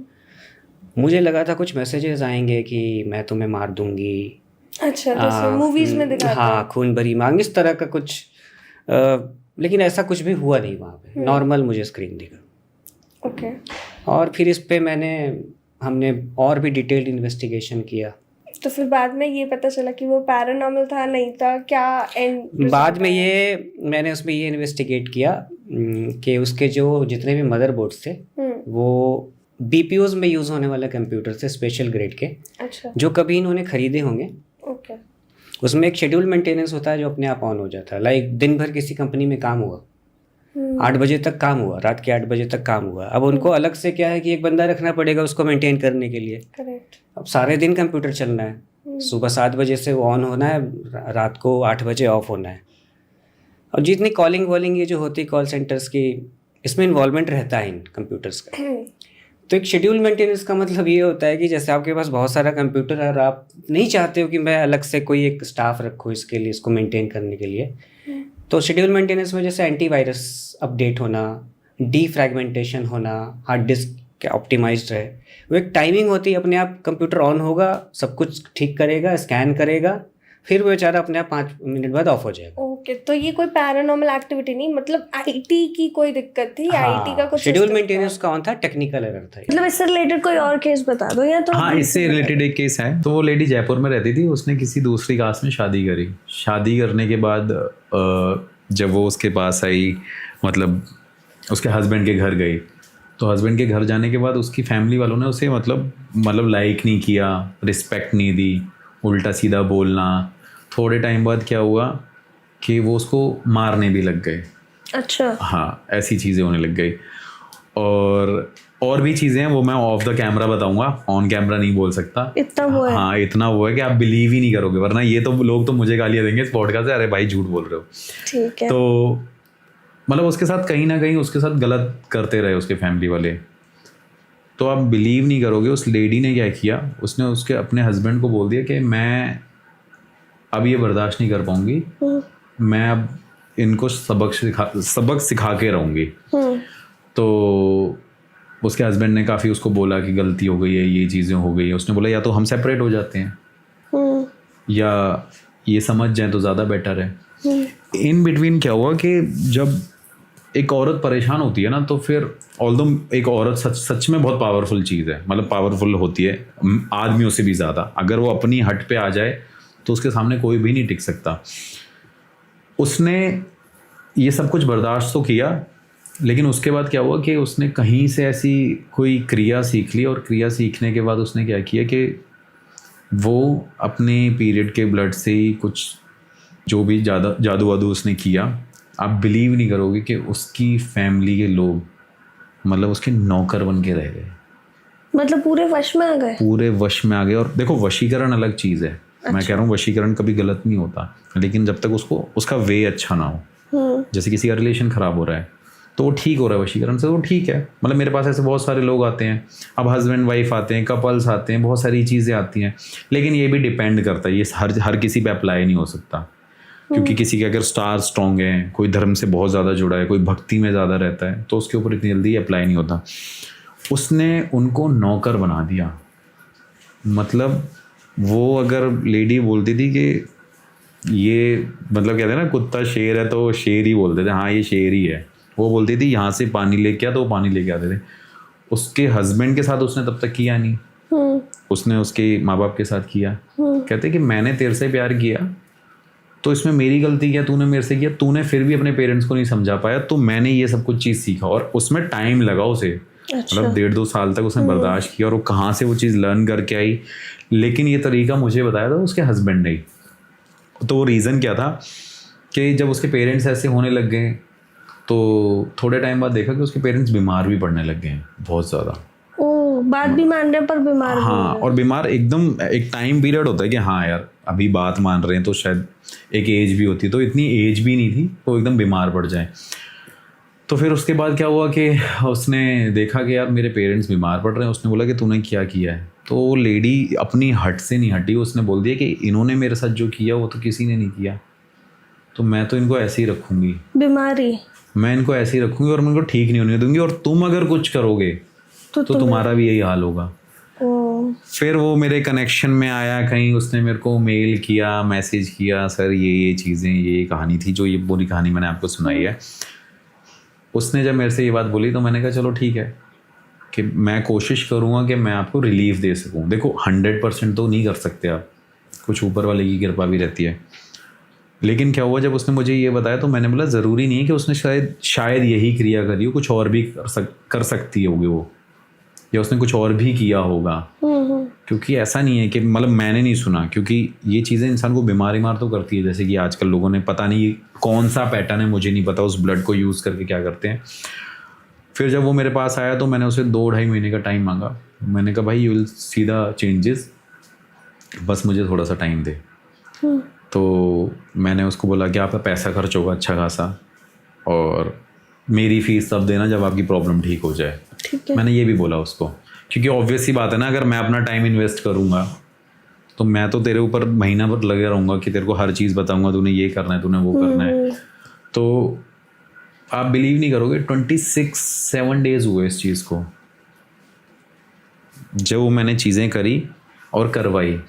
मुझे लगा था कुछ मैसेजेस आएंगे कि मैं तुम्हें मार दूंगी, अच्छा, जैसे मूवीज में दिखाते हैं। हाँ, खून भरी मांग, इस तरह का कुछ। लेकिन ऐसा कुछ भी हुआ नहीं वहाँ पे, नॉर्मल मुझे स्क्रीन दिखा। ओके। और फिर इस पे हमने और भी डिटेल्ड इन्वेस्टिगेशन किया। तो फिर बाद में ये पता चला कि वो पैरानॉर्मल था, नहीं था, क्या एंड बाद में मैंने उसमें ये इन्वेस्टिगेट किया कि उसके जो जितने भी मदरबोर्ड्स थे वो बीपीओज में यूज़ होने वाले कंप्यूटर थे, स्पेशल ग्रेड के, अच्छा, जो कभी इन्होंने खरीदे होंगे। ओके। उसमें एक शेड्यूल मेंटेनेंस होता है जो अपने आप ऑन हो जाता है। लाइक दिन भर किसी कंपनी में काम हुआ, 8 बजे तक काम हुआ, रात के 8 बजे तक काम हुआ, अब उनको अलग से क्या है कि एक बंदा रखना पड़ेगा उसको मेंटेन करने के लिए। करेक्ट। अब सारे दिन कंप्यूटर चलना है, सुबह 7 बजे से वो ऑन होना है, रात को 8 बजे ऑफ होना है। और जितनी कॉलिंग वॉलिंग ये जो होती है कॉल सेंटर्स की, इसमें इन्वॉल्वमेंट रहता है इन कंप्यूटर्स का। तो एक शेड्यूल मेंटेनेंस का मतलब ये होता है कि जैसे आपके पास बहुत सारा कंप्यूटर है और आप नहीं चाहते हो कि मैं अलग से कोई एक स्टाफ रखूँ इसके लिए, इसको मेंटेन करने के लिए, तो शेड्यूल मेंटेनेंस में जैसे एंटीवायरस अपडेट होना, डीफ्रैगमेंटेशन होना, हार्ड डिस्क ऑप्टिमाइज्ड रहे, वो एक टाइमिंग होती है, अपने आप कंप्यूटर ऑन होगा, सब कुछ ठीक करेगा, स्कैन करेगा, फिर वो बेचारा अपने आप 5 मिनट बाद ऑफ हो जाएगा। ओके, तो ये कोई पैरानॉर्मल एक्टिविटी नहीं, मतलब आईटी की कोई दिक्कत थी, आईटी का कुछ शेड्यूल system मेंटेनेंस का ऑन था, टेक्निकल एरर था। मतलब इससे रिलेटेड कोई और केस बता दो या तो। हाँ, इससे रिलेटेड एक केस है। तो वो लेडी जयपुर में रहती थी, उसने किसी दूसरी कास्ट में शादी करी। शादी करने के बाद जब वो उसके पास आई, मतलब उसके हस्बैंड के घर गई, तो हस्बैंड के घर जाने के बाद उसकी फैमिली वालों ने उसे मतलब लाइक नहीं किया, रिस्पेक्ट नहीं दी, उल्टा सीधा बोलना। थोड़े टाइम बाद क्या हुआ कि वो उसको मारने भी लग गए। अच्छा। हाँ, ऐसी चीज़ें होने लग गई। और भी चीज़ें हैं, वो मैं ऑफ द कैमरा बताऊंगा, ऑन कैमरा नहीं बोल सकता। इतना वो है। हाँ, इतना वो है कि आप बिलीव ही नहीं करोगे, वरना ये तो लोग तो मुझे गालियाँ देंगे इस पॉडकास्ट से, अरे भाई झूठ बोल रहे हो। ठीक है। तो मतलब उसके साथ कहीं ना कहीं उसके साथ गलत करते रहे उसके फैमिली वाले। तो आप बिलीव नहीं करोगे उस लेडी ने क्या किया, उसने उसके अपने हस्बैंड को बोल दिया कि मैं अब ये बर्दाश्त नहीं कर पाऊंगी, मैं अब इनको सबक सिखा के रहूँगी। तो उसके हस्बैंड ने काफ़ी उसको बोला कि गलती हो गई है, ये चीज़ें हो गई है। उसने बोला या तो हम सेपरेट हो जाते हैं या ये समझ जाएं तो ज़्यादा बेटर है। इन बिटवीन क्या हुआ कि जब एक औरत परेशान होती है ना, तो फिर ऑल्दो एक औरत सच में बहुत पावरफुल चीज़ है, मतलब पावरफुल होती है आदमियों से भी ज़्यादा। अगर वो अपनी हट पे आ जाए तो उसके सामने कोई भी नहीं टिक सकता। उसने ये सब कुछ बर्दाश्त तो किया, लेकिन उसके बाद क्या हुआ कि उसने कहीं से ऐसी कोई क्रिया सीख ली, और क्रिया सीखने के बाद उसने क्या किया कि वो अपने पीरियड के ब्लड से ही कुछ जो भी जादू वादू उसने किया। आप बिलीव नहीं करोगे कि उसकी फैमिली के लोग मतलब उसके नौकर बन के रह गए, मतलब पूरे वश में आ गए। पूरे वश में आ गए। और देखो, वशीकरण अलग चीज़ है। अच्छा। मैं कह रहा हूँ वशीकरण कभी गलत नहीं होता, लेकिन जब तक उसका वे अच्छा ना हो। जैसे किसी का रिलेशन ख़राब हो रहा है तो वो ठीक हो रहा है वशीकरण से, वो ठीक है। मतलब मेरे पास ऐसे बहुत सारे लोग आते हैं, अब हस्बैंड वाइफ आते हैं, कपल्स आते हैं, बहुत सारी चीज़ें आती हैं। लेकिन ये भी डिपेंड करता है, ये हर किसी पे अप्लाई नहीं हो सकता, क्योंकि किसी के अगर स्टार स्ट्रॉन्ग है, कोई धर्म से बहुत ज़्यादा जुड़ा है, कोई भक्ति में ज़्यादा रहता है, तो उसके ऊपर इतनी जल्दी अप्लाई नहीं होता। उसने उनको नौकर बना दिया। मतलब वो अगर लेडी बोलती थी कि ये मतलब कहते हैं ना कुत्ता शेर है, तो शेर ही बोलते थे, हाँ ये शेर ही है। वो बोलती थी यहाँ से पानी लेके आ, तो वो पानी लेके आते थे। उसके हस्बैंड के साथ उसने तब तक किया नहीं, उसने उसके माँ बाप के साथ किया। कहते कि मैंने तेरे से प्यार किया, तो इसमें मेरी गलती क्या, तूने मेरे से किया, तूने फिर भी अपने पेरेंट्स को नहीं समझा पाया, तो मैंने ये सब कुछ चीज़ सीखा। और उसमें टाइम लगा उसे। अच्छा। मतलब 1.5-2 साल तक उसने बर्दाश्त किया, और वो कहाँ से वो चीज़ लर्न करके आई। लेकिन ये तरीका मुझे बताया था उसके हस्बैंड ने। तो वो रीज़न क्या था कि जब उसके पेरेंट्स ऐसे होने लग गए, तो थोड़े टाइम बाद देखा कि उसके पेरेंट्स बीमार भी पड़ने लग गए हैं बहुत ज़्यादा। बात भी मान रहे पर बीमार। हाँ, और बीमार एकदम एक टाइम पीरियड होता है कि हाँ यार अभी बात मान रहे हैं, तो शायद एक एज भी होती, तो इतनी एज भी नहीं थी तो एकदम बीमार पड़ जाए। तो फिर उसके बाद क्या हुआ कि उसने देखा कि यार मेरे पेरेंट्स बीमार पड़ रहे हैं। उसने बोला कि तूने क्या किया है? तो वो लेडी अपनी हट से नहीं हटी, उसने बोल दिया कि इन्होंने मेरे साथ जो किया वो तो किसी ने नहीं किया, तो मैं तो इनको ऐसे ही रखूँगी, बीमारी मैं इनको ऐसे ही रखूँगी और मैं इनको ठीक नहीं होने दूँगी, और तुम अगर कुछ करोगे तो तुम्हारा भी यही हाल होगा। फिर वो मेरे कनेक्शन में आया, कहीं उसने मेरे को मेल किया, मैसेज किया, सर ये चीज़ें, ये कहानी थी, जो ये पूरी कहानी मैंने आपको सुनाई है। उसने जब मेरे से ये बात बोली तो मैंने कहा चलो ठीक है, कि मैं कोशिश करूँगा कि मैं आपको रिलीफ दे सकूँ। देखो 100% तो नहीं कर सकते आप, कुछ ऊपर वाले की कृपा भी रहती है। लेकिन क्या हुआ, जब उसने मुझे ये बताया तो मैंने बोला ज़रूरी नहीं है कि उसने शायद यही क्रिया करी हो, कुछ और भी कर सकती होगी वो, या उसने कुछ और भी किया होगा। क्योंकि ऐसा नहीं है कि मतलब मैंने नहीं सुना, क्योंकि ये चीज़ें इंसान को बीमार तो करती है। जैसे कि आजकल लोगों ने पता नहीं कौन सा पैटर्न है, मुझे नहीं पता, उस ब्लड को यूज़ करके क्या करते हैं। फिर जब वो मेरे पास आया तो मैंने उसे 2-2.5 महीने का टाइम मांगा। मैंने कहा भाई you will see the changes, बस मुझे थोड़ा सा टाइम दे। तो मैंने उसको बोला कि आपका पैसा खर्च होगा अच्छा खासा, और मेरी फ़ीस तब देना जब आपकी प्रॉब्लम ठीक हो जाए। मैंने ये भी बोला उसको, क्योंकि ऑब्वियस सी बात है ना, अगर मैं अपना टाइम इन्वेस्ट करूँगा तो मैं तो तेरे ऊपर महीना भर लगे रहूँगा कि तेरे को हर चीज़ बताऊँगा, तूने ये करना है, तूने वो करना है। तो आप बिलीव नहीं करोगे, 26-7 डेज़ हुए इस चीज़ को, जब मैंने चीज़ें करी और करवाई।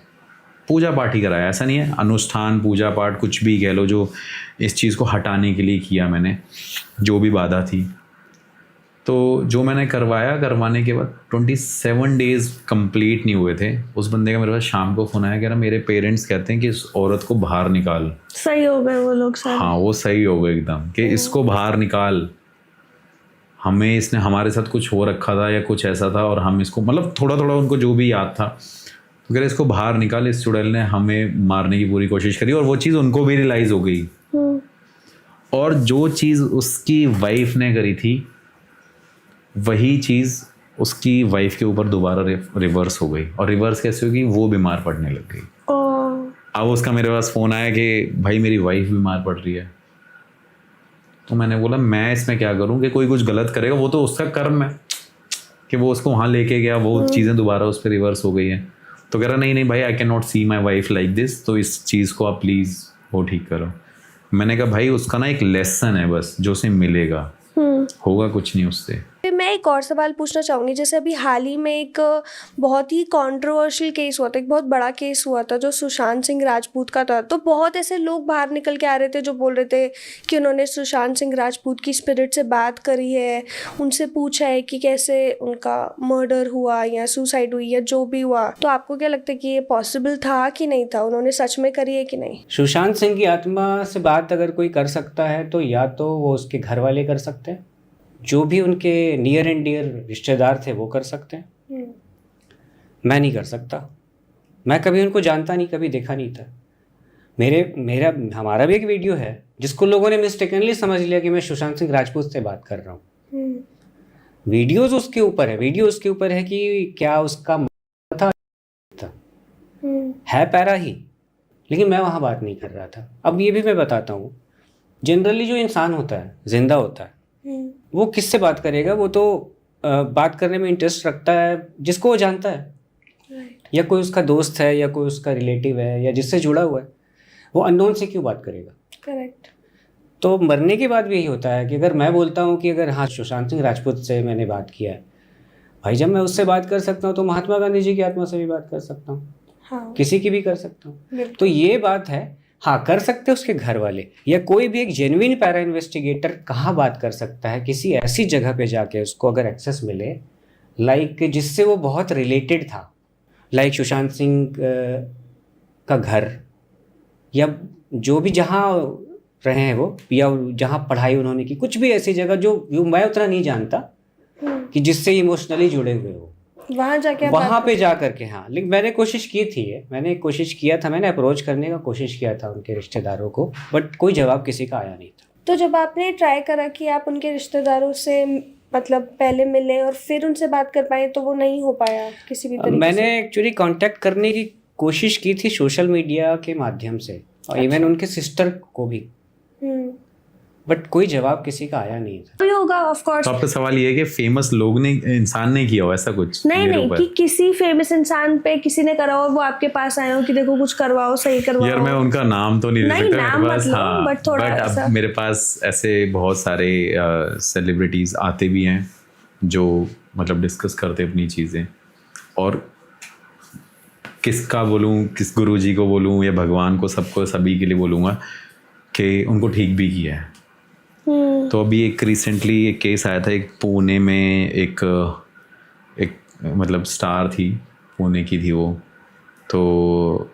पूजा पाठ ही कराया, ऐसा नहीं है, अनुष्ठान पूजा पाठ कुछ भी कह लो, जो इस चीज़ को हटाने के लिए किया मैंने, जो भी बाधा थी। तो जो मैंने करवाने के बाद 27 डेज़ कंप्लीट नहीं हुए थे, उस बंदे का मेरे पास शाम को फ़ोन आया, कह रहा मेरे पेरेंट्स कहते हैं कि इस औरत को बाहर निकाल। सही हो गए वो लोग सारे? हाँ, वो सही हो गए एकदम, कि इसको बाहर निकाल, हमें इसने हमारे साथ कुछ हो रखा था या कुछ ऐसा था, और हम इसको मतलब थोड़ा थोड़ा उनको जो भी याद था, तो कह रहे इसको बाहर निकाल, इस चुड़ैल ने हमें मारने की पूरी कोशिश करी। और वो चीज़ उनको भी रियलाइज़ हो गई। और जो चीज़ उसकी वाइफ ने करी थी, वही चीज़ उसकी वाइफ के ऊपर दोबारा रिवर्स हो गई। और रिवर्स कैसे होगी, वो बीमार पड़ने लग गई। अब उसका मेरे पास फ़ोन आया कि भाई मेरी वाइफ बीमार पड़ रही है। तो मैंने बोला मैं इसमें क्या करूं, कि कोई कुछ गलत करेगा, वो तो उसका कर्म है कि वो उसको वहाँ लेके गया, वो चीज़ें दोबारा उस पर रिवर्स हो गई हैं। तो कह रहा नहीं भाई, I can not see my wife like this, तो इस चीज़ को आप प्लीज़ वो ठीक करो। मैंने कहा भाई उसका ना एक लेसन है बस, जो उसे मिलेगा, होगा कुछ नहीं उससे। फिर मैं एक और सवाल पूछना चाहूँगी, जैसे अभी हाल ही में एक बहुत ही कंट्रोवर्शियल केस हुआ था, एक बहुत बड़ा केस हुआ था जो सुशांत सिंह राजपूत का था। तो बहुत ऐसे लोग बाहर निकल के आ रहे थे जो बोल रहे थे कि उन्होंने सुशांत सिंह राजपूत की स्पिरिट से बात करी है, उनसे पूछा है कि कैसे उनका मर्डर हुआ या सुसाइड हुई या जो भी हुआ। तो आपको क्या लगता है कि ये पॉसिबल था कि नहीं था, उन्होंने सच में करी है कि नहीं? सुशांत सिंह की आत्मा से बात अगर कोई कर सकता है तो या तो वो उसके घर वाले कर सकते हैं, जो भी उनके नियर एंड डियर रिश्तेदार थे वो कर सकते हैं। मैं नहीं कर सकता, मैं कभी उनको जानता नहीं, कभी देखा नहीं था। हमारा भी एक वीडियो है जिसको लोगों ने मिस्टेकनली समझ लिया कि मैं सुशांत सिंह राजपूत से बात कर रहा हूँ। वीडियोज उसके ऊपर है, वीडियो उसके ऊपर है कि क्या उसका था है पैरा ही, लेकिन मैं वहाँ बात नहीं कर रहा था। अब ये भी मैं बताता हूँ, जनरली जो इंसान होता है, जिंदा होता है, वो किससे बात करेगा? वो तो बात करने में इंटरेस्ट रखता है जिसको वो जानता है, या कोई उसका दोस्त है, या कोई उसका रिलेटिव है, या जिससे जुड़ा हुआ है। वो अननोन से क्यों बात करेगा? करेक्ट। तो मरने के बाद भी यही होता है कि अगर मैं बोलता हूँ कि अगर हाँ सुशांत सिंह राजपूत से मैंने बात किया है, भाई जब मैं उससे बात कर सकता हूँ तो महात्मा गांधी जी की आत्मा से भी बात कर सकता हूँ। हाँ, किसी की भी कर सकता हूँ। तो ये बात है, हाँ कर सकते हैं उसके घर वाले, या कोई भी एक जेन्युइन पैरा इन्वेस्टिगेटर कहाँ बात कर सकता है, किसी ऐसी जगह पे जाके उसको अगर एक्सेस मिले, लाइक जिससे वो बहुत रिलेटेड था, लाइक सुशांत सिंह का घर, या जो भी जहाँ रहे हैं वो, या जहाँ पढ़ाई उन्होंने की, कुछ भी ऐसी जगह जो मैं उतना नहीं जानता कि जिससे इमोशनली जुड़े हुए हो, वहाँ पे जा करके। हाँ, लेकिन मैंने कोशिश की थी, मैंने अप्रोच करने का कोशिश किया था उनके रिश्तेदारों को, बट कोई जवाब किसी का आया नहीं था। तो जब आपने ट्राई करा कि आप उनके रिश्तेदारों से मतलब पहले मिले और फिर उनसे बात कर पाए, तो वो नहीं हो पाया किसी भी तरीके मैंने से? एक्चुअली कांटेक्ट करने की कोशिश की थी सोशल मीडिया के माध्यम से, और इवन उनके सिस्टर को भी, बट कोई जवाब किसी का आया नहीं था। तो होगा ऑफ कोर्स। तो आपका सवाल ये है कि फेमस लोग ने, इंसान ने किया हो ऐसा कुछ? नहीं, कि किसी फेमस इंसान पे किसी ने करा हो, वो आपके पास आए हो कि देखो कुछ करवाओ, सही करवाओ। यार मैं उनका नाम तो नहीं दे सकता मेरे पास, हाँ, बट थोड़ा अब मेरे पास ऐसे बहुत सारे सेलिब्रिटीज आते भी हैं जो मतलब डिस्कस करते अपनी चीज़ें, और किसका बोलूँ, किस गुरुजी को बोलूँ या भगवान को, सबको सभी के लिए बोलूँगा कि उनको ठीक भी किया है। तो अभी एक रिसेंटली एक केस आया था, एक पुणे में एक मतलब स्टार थी, पुणे की थी वो, तो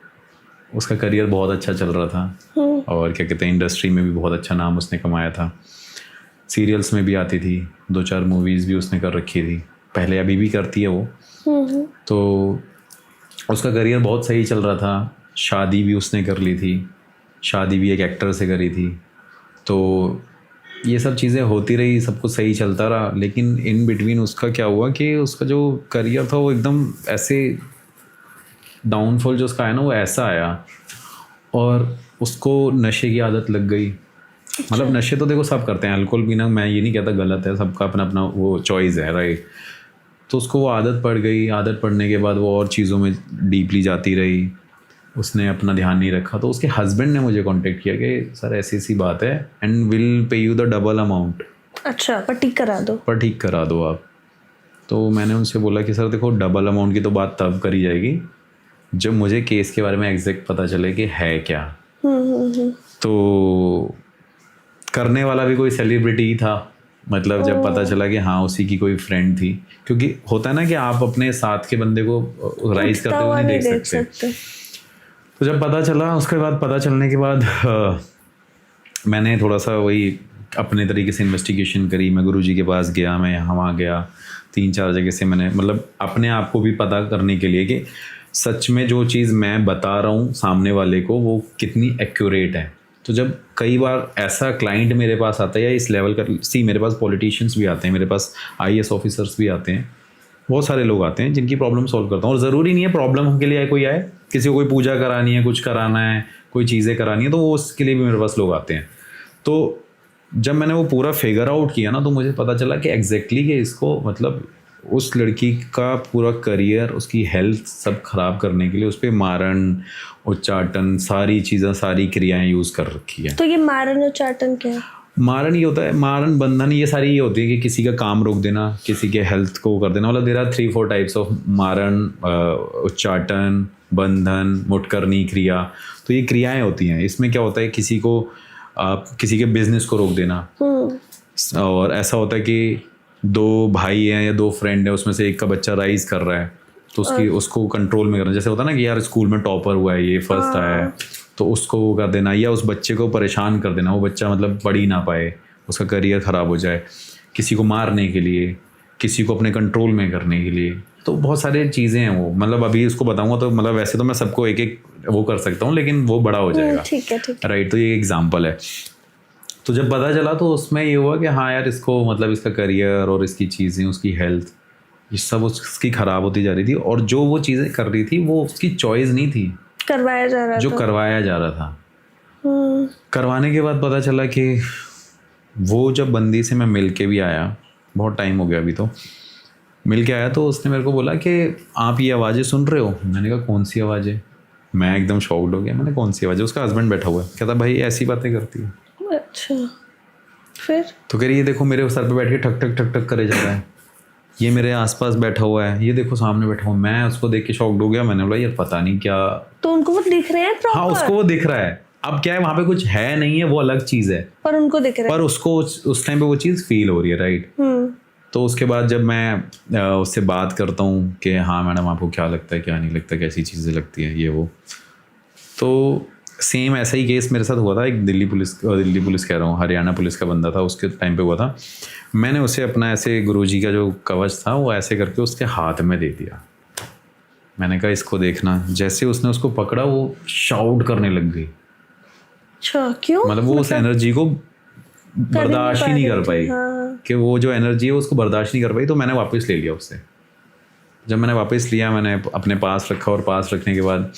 उसका करियर बहुत अच्छा चल रहा था और क्या कहते हैं इंडस्ट्री में भी बहुत अच्छा नाम उसने कमाया था, सीरियल्स में भी आती थी, 2-4 मूवीज़ भी उसने कर रखी थी पहले, अभी भी करती है वो। तो उसका करियर बहुत सही चल रहा था, शादी भी उसने कर ली थी, शादी भी एक एक्टर से करी थी। तो ये सब चीज़ें होती रही, सब कुछ सही चलता रहा, लेकिन इन बिटवीन उसका क्या हुआ कि उसका जो करियर था वो एकदम ऐसे डाउनफॉल जो उसका आया ना वो ऐसा आया, और उसको नशे की आदत लग गई। मतलब नशे तो देखो सब करते हैं, अल्कोहल पीना मैं ये नहीं कहता गलत है, सबका अपना अपना वो चॉइस है, राइट। तो उसको वो आदत पड़ गई, आदत पड़ने के बाद वो और चीज़ों में डीपली जाती रही, उसने अपना ध्यान नहीं रखा। तो उसके हस्बैंड ने मुझे कांटेक्ट किया कि सर ऐसी ऐसी बात है and will pay you the double amount. अच्छा, पर ठीक करा दो आप। तो मैंने उनसे बोला कि सर देखो डबल अमाउंट की तो बात तब करी जाएगी जब मुझे केस के बारे में एग्जैक्ट पता चले कि है क्या। तो करने वाला भी कोई सेलिब्रिटी ही था, मतलब जब पता चला कि हाँ उसी की कोई फ्रेंड थी, क्योंकि होता है ना कि आप अपने साथ के बंदे को राइज करते हुए नहीं देख सकते। तो जब पता चला, उसके बाद पता चलने के बाद मैंने थोड़ा सा वही अपने तरीके से इन्वेस्टिगेशन करी। मैं गुरुजी के पास गया, मैं यहाँ वहाँ गया, 3-4 जगह से मैंने मतलब अपने आप को भी पता करने के लिए कि सच में जो चीज़ मैं बता रहा हूँ सामने वाले को वो कितनी एक्यूरेट है। तो जब कई बार ऐसा क्लाइंट मेरे पास आता है या इस लेवल का, मेरे पास पॉलिटिशियंस भी आते हैं, मेरे पास IAS ऑफिसर्स भी आते हैं, बहुत सारे लोग आते हैं जिनकी प्रॉब्लम सॉल्व करता हूँ। और ज़रूरी नहीं है प्रॉब्लम के लिए कोई आए, किसी को कोई पूजा करानी है, कुछ कराना है, कोई चीज़ें करानी है, तो वो उसके लिए भी मेरे पास लोग आते हैं। तो जब मैंने वो पूरा फिगर आउट किया ना, तो मुझे पता चला कि एग्जैक्टली कि इसको मतलब उस लड़की का पूरा करियर, उसकी हेल्थ सब ख़राब करने के लिए उस पर मारण, उच्चाटन, सारी चीज़ें, सारी क्रियाएं यूज़ कर रखी है। तो ये मारण उच्चाटन क्या है? मारण ये होता है, मारण, बंधन, ये सारी ये होती है कि किसी का काम रोक देना, किसी के हेल्थ को कर देना। मतलब देयर आर 3-4 टाइप्स ऑफ मारण, उच्चाटन, बंधन, मुटकरनी क्रिया। तो ये क्रियाएं होती हैं। इसमें क्या होता है, किसी को किसी के बिजनेस को रोक देना, और ऐसा होता है कि 2 भाई हैं या 2 फ्रेंड हैं, उसमें से एक का बच्चा राइज कर रहा है तो उसको कंट्रोल में करना। जैसे होता है ना कि यार स्कूल में टॉपर हुआ है, ये फर्स्ट आया है, तो उसको वो कर देना, या उस बच्चे को परेशान कर देना, वो बच्चा मतलब पढ़ ही ना पाए, उसका करियर ख़राब हो जाए, किसी को मारने के लिए, किसी को अपने कंट्रोल में करने के लिए। तो बहुत सारी चीज़ें हैं वो, मतलब अभी इसको बताऊंगा तो मतलब वैसे तो मैं सबको एक एक वो कर सकता हूँ, लेकिन वो बड़ा हो जाएगा। ठीक है राइट। तो ये एग्जाम्पल है। तो जब पता चला तो उसमें ये हुआ कि हाँ यार इसको मतलब इसका करियर और इसकी चीज़ें, उसकी हेल्थ, ये सब उसकी ख़राब होती जा रही थी। और जो वो चीज़ें कर रही थी वो उसकी चॉइस नहीं थी, करवाया जा रहा था। करवाने के बाद पता चला कि वो जब बंदी से मैं मिल के भी आया, बहुत टाइम हो गया अभी, तो मिल के आया तो उसने मेरे को बोला कि आप ये आवाज़ें सुन रहे हो। मैंने कहा कौन सी आवाज़ें? मैं एकदम शॉक्ड हो गया। मैंने कौन सी आवाज़ें? उसका हस्बैंड बैठा हुआ है, कहता भाई ऐसी बातें करती है। अच्छा, फिर? तो कह रही ये देखो मेरे सर पे बैठ के ठक ठक ठक ठक करे जा रहा है, ये मेरे आसपास बैठा हुआ है, ये देखो सामने बैठा हुआ। मैं उसको देख के शॉक्ड हो गया। मैंने बोला यार पता नहीं क्या। तो उनको वो दिख रहे हैं प्रॉपर? हाँ, उसको वो दिख रहा है। अब क्या है, वहाँ पे कुछ है नहीं है, वो अलग चीज़ है, पर उनको दिख रहा है, पर उसको उस टाइम पे वो चीज़ फील हो रही है। राइट। तो उसके बाद जब मैं उससे बात करता हूँ कि हाँ मैडम आपको क्या लगता है, क्या नहीं लगता, कैसी चीज़ें लगती हैं, ये वो, तो सेम ऐसा ही केस मेरे साथ हुआ था। एक दिल्ली पुलिस कह रहा हूँ, हरियाणा पुलिस का बंदा था, उसके टाइम पे हुआ था। मैंने उसे अपना ऐसे गुरुजी का जो कवच था वो ऐसे करके उसके हाथ में दे दिया। मैंने कहा इसको देखना। जैसे उसने उसको पकड़ा वो शाउट करने लग गई। अच्छा, क्यों? मतलब वो उस एनर्जी को बर्दाश्त ही नहीं कर पाई। कि वो जो एनर्जी है उसको बर्दाश्त नहीं कर पाई। तो मैंने वापस ले लिया उससे। जब मैंने वापस लिया, मैंने अपने पास रखा, और पास रखने के बाद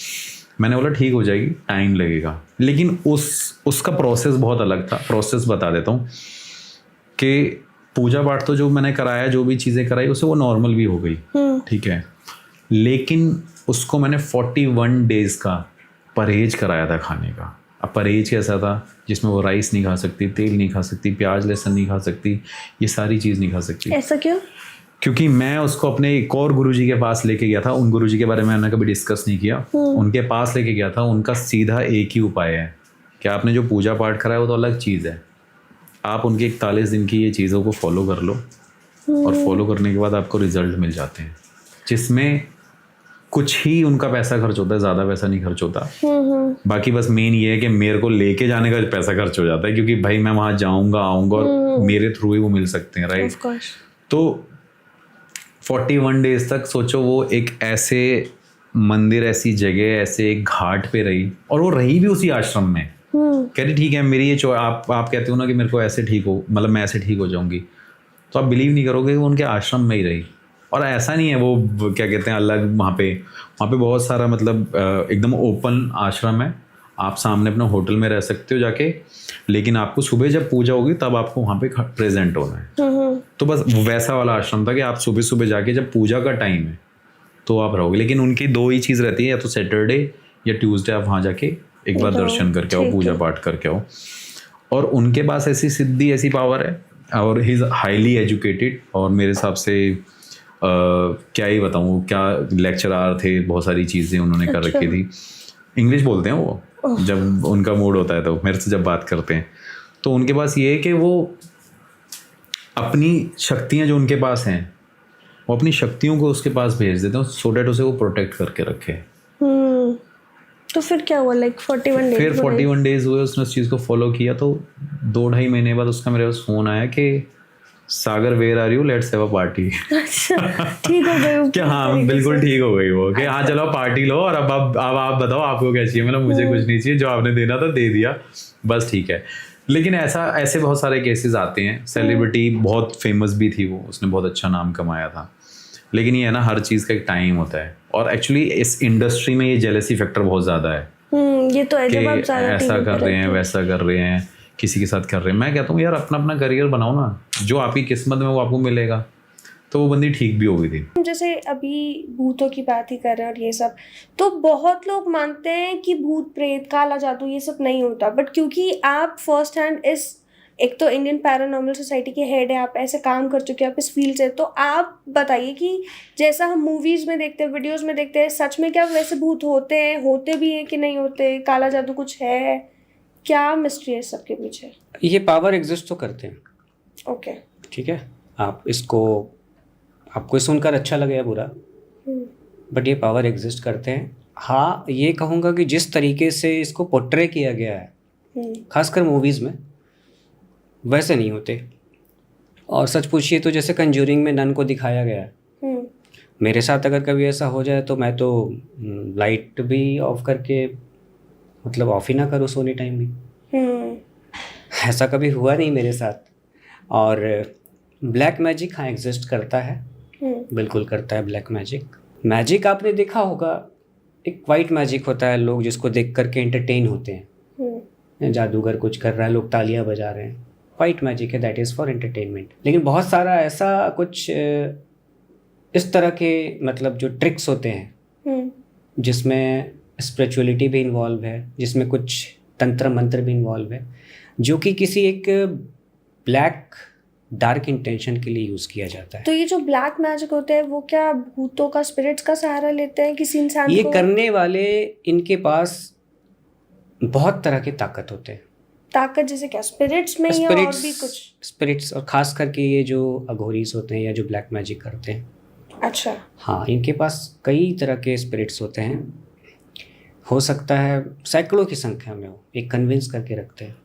मैंने बोला ठीक हो जाएगी, टाइम लगेगा। लेकिन उसका प्रोसेस बहुत अलग था। प्रोसेस बता देता हूँ कि पूजा पाठ तो जो मैंने कराया, जो भी चीज़ें कराई, उससे वो नॉर्मल भी हो गई, ठीक है। लेकिन उसको मैंने 41 डेज़ का परहेज कराया था खाने का। अब परहेज कैसा था, जिसमें वो राइस नहीं खा सकती, तेल नहीं खा सकती, प्याज लहसुन नहीं खा सकती, ये सारी चीज़ नहीं खा सकती। ऐसा क्यों? क्योंकि मैं उसको अपने एक और गुरुजी के पास लेके गया था, उन गुरुजी के बारे में मैंने कभी डिस्कस नहीं किया, उनके पास लेके गया था। उनका सीधा एक ही उपाय है कि आपने जो पूजा पाठ करा है वो तो अलग चीज़ है, आप उनके 41 दिन की ये चीज़ों को फॉलो कर लो और फॉलो करने के बाद आपको रिजल्ट मिल जाते हैं, जिसमें कुछ ही उनका पैसा खर्च होता है, ज़्यादा पैसा नहीं खर्च होता। बाकी बस मेन ये है कि मेरे को लेके जाने का पैसा खर्च हो जाता है, क्योंकि भाई मैं वहाँ जाऊँगा आऊँगा और मेरे थ्रू ही वो मिल सकते हैं, राइट। तो 41 डेज तक सोचो, वो एक ऐसे मंदिर, ऐसी जगह, ऐसे एक घाट पे रही, और वो रही भी उसी आश्रम में। कह रही ठीक है मेरी ये आप कहते हो ना कि मेरे को ऐसे ठीक हो, मतलब मैं ऐसे ठीक हो जाऊंगी, तो आप बिलीव नहीं करोगे वो उनके आश्रम में ही रही। और ऐसा नहीं है वो क्या कहते हैं अलग, वहाँ पे बहुत सारा मतलब एकदम ओपन आश्रम है, आप सामने अपना होटल में रह सकते हो जाके, लेकिन आपको सुबह जब पूजा होगी तब आपको वहाँ पे प्रेजेंट होना है। तो बस वैसा वाला आश्रम था कि आप सुबह सुबह जाके जब पूजा का टाइम है तो आप रहोगे। लेकिन उनकी 2 ही चीज़ रहती है, या तो सैटरडे या ट्यूसडे आप वहाँ जाके एक बार दर्शन करके आओ, पूजा पाठ करके आओ। और उनके पास ऐसी सिद्धि, ऐसी पावर है, और ही इज़ हाईली एजुकेटेड। और मेरे हिसाब से क्या ही बताऊँ, क्या लेक्चरार थे, बहुत सारी चीज़ें उन्होंने कर रखी थी। इंग्लिश बोलते हैं वो जब उनका मूड होता है, तो मेरे से जब बात करते हैं तो उनके पास ये है कि वो अपनी शक्तियाँ जो उनके पास हैं, वो अपनी शक्तियों को उसके पास भेज देते हैं, सो डैट उसे वो प्रोटेक्ट करके रखे। तो फिर क्या हुआ, लाइक 41 डेज? फिर 41 डेज हुए, उसने उस चीज़ को फॉलो किया। तो 2-2.5 महीने बाद उसका मेरे पास फ़ोन आया कि Sagar where are you, let's have a party. अच्छा, ठीक हो गई क्या? हाँ बिल्कुल ठीक हो गई वो, कि हाँ चलो पार्टी लो, और अब आप बताओ आपको क्या चाहिए। मतलब मुझे कुछ नहीं चाहिए, जो आपने देना था दे दिया, बस ठीक है। लेकिन ऐसे बहुत सारे केसेस आते हैं। सेलिब्रिटी बहुत फेमस भी थी वो, उसने बहुत अच्छा नाम कमाया था। लेकिन ये है ना, हर चीज़ का एक टाइम होता है, और एक्चुअली इस इंडस्ट्री में ये जेलसी फैक्टर बहुत ज़्यादा है। ये तो है, जब आप ज़्यादा ऐसा कर रहे हैं, वैसा कर रहे हैं, किसी के साथ कर रहे हैं। मैं कहता हूँ यार अपना अपना करियर बनाओ ना, जो आपकी किस्मत में वो आपको मिलेगा। तो वो बंदी ठीक भी हो गई थी। जैसे अभी भूतों की बात ही कर रहे हैं और ये सब, तो बहुत लोग मानते हैं कि भूत प्रेत काला जादू ये सब नहीं होता, बट क्योंकि आप फर्स्ट हैंड एक तो इंडियन पैरानॉर्मल सोसाइटी के हेड है, आप ऐसे काम कर चुके हैं, आप इस फील्ड से, तो आप बताइए कि जैसा हम मूवीज़ में देखते हैं, वीडियोज़ में देखते हैं, सच में क्या वैसे भूत होते भी हैं कि नहीं होते? काला जादू कुछ है? क्या मिस्ट्री है सबके पीछे? ये पावर एग्जिस्ट तो करते हैं। ओके, ठीक है, आपको सुनकर अच्छा लगे या बुरा, बट ये पावर एग्जिस्ट करते हैं। हाँ, ये कहूँगा कि जिस तरीके से इसको पोर्ट्रे किया गया है खासकर मूवीज़ में, वैसे नहीं होते। और सच पूछिए तो जैसे कंजूरिंग में नन को दिखाया गया है, मेरे साथ अगर कभी ऐसा हो जाए तो मैं तो लाइट भी ऑफ करके, मतलब ऑफ ही ना करूँ सोने टाइम भी। ऐसा कभी हुआ नहीं मेरे साथ। और ब्लैक मैजिक हाँ एग्जिस्ट करता है, बिल्कुल करता है ब्लैक मैजिक आपने देखा होगा, एक वाइट मैजिक होता है, लोग जिसको देख करके एंटरटेन होते हैं। जादूगर कुछ कर रहा है, लोग तालियां बजा रहे हैं, वाइट मैजिक है, दैट इज़ फॉर एंटरटेनमेंट। लेकिन बहुत सारा ऐसा कुछ इस तरह के मतलब जो ट्रिक्स होते हैं जिसमें स्पिरिचुअलिटी भी इन्वॉल्व है, जिसमें कुछ तंत्र मंत्र भी इन्वॉल्व है, जो कि किसी एक ब्लैक डार्क इंटेंशन के लिए यूज़ किया जाता है। तो ये जो ब्लैक मैजिक होते हैं वो क्या भूतों का, स्पिरिट्स का सहारा लेते हैं किसी इंसान ये को? करने वाले इनके पास बहुत तरह के ताकत होते हैं। ताकत जैसे क्या, स्पिरिट्स में या और भी कुछ? स्पिरिट्स, और खास करके ये जो अघोरीज होते हैं या जो ब्लैक मैजिक करते हैं, अच्छा, हाँ, इनके पास कई तरह के स्पिरिट्स होते हैं। हो सकता है सैकड़ों की संख्या में वो एक कन्विंस करके रखते हैं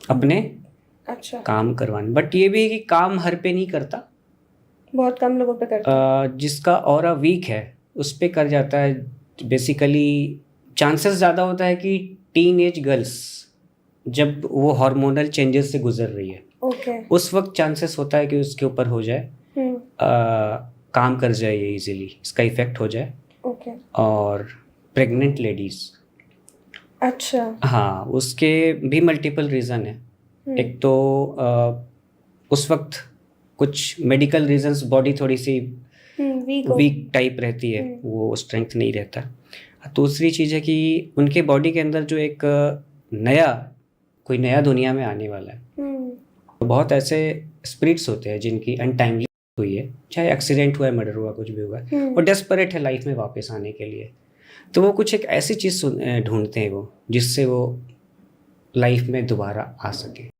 अपने अच्छा काम करवाने। बट ये भी है कि काम हर पे नहीं करता, बहुत कम लोगों पे करते हैं। जिसका ऑरा वीक है उस पे कर जाता है। बेसिकली चांसेस ज़्यादा होता है कि टीन एज गर्ल्स जब वो हार्मोनल चेंजेस से गुजर रही है, ओके, उस वक्त चांसेस होता है कि उसके ऊपर हो जाए, काम कर जाए ये इजीली, इसका इफेक्ट हो जाए। ओके, और प्रेग्नेंट लेडीज़, अच्छा, हाँ, उसके भी मल्टीपल रीज़न है। एक तो उस वक्त कुछ मेडिकल रीजंस, बॉडी थोड़ी सी वीक टाइप रहती है, वो स्ट्रेंथ नहीं रहता। दूसरी चीज़ है कि उनके बॉडी के अंदर जो एक कोई नया दुनिया में आने वाला है। बहुत ऐसे स्पिरिट्स होते हैं जिनकी अनटाइमली हुई है, चाहे एक्सीडेंट हुआ है, मर्डर हुआ, कुछ भी हुआ है, हम्म। वो डेस्परेट है लाइफ में वापस आने के लिए। तो वो कुछ एक ऐसी चीज़ ढूंढते हैं वो, जिससे वो लाइफ में दोबारा आ सके।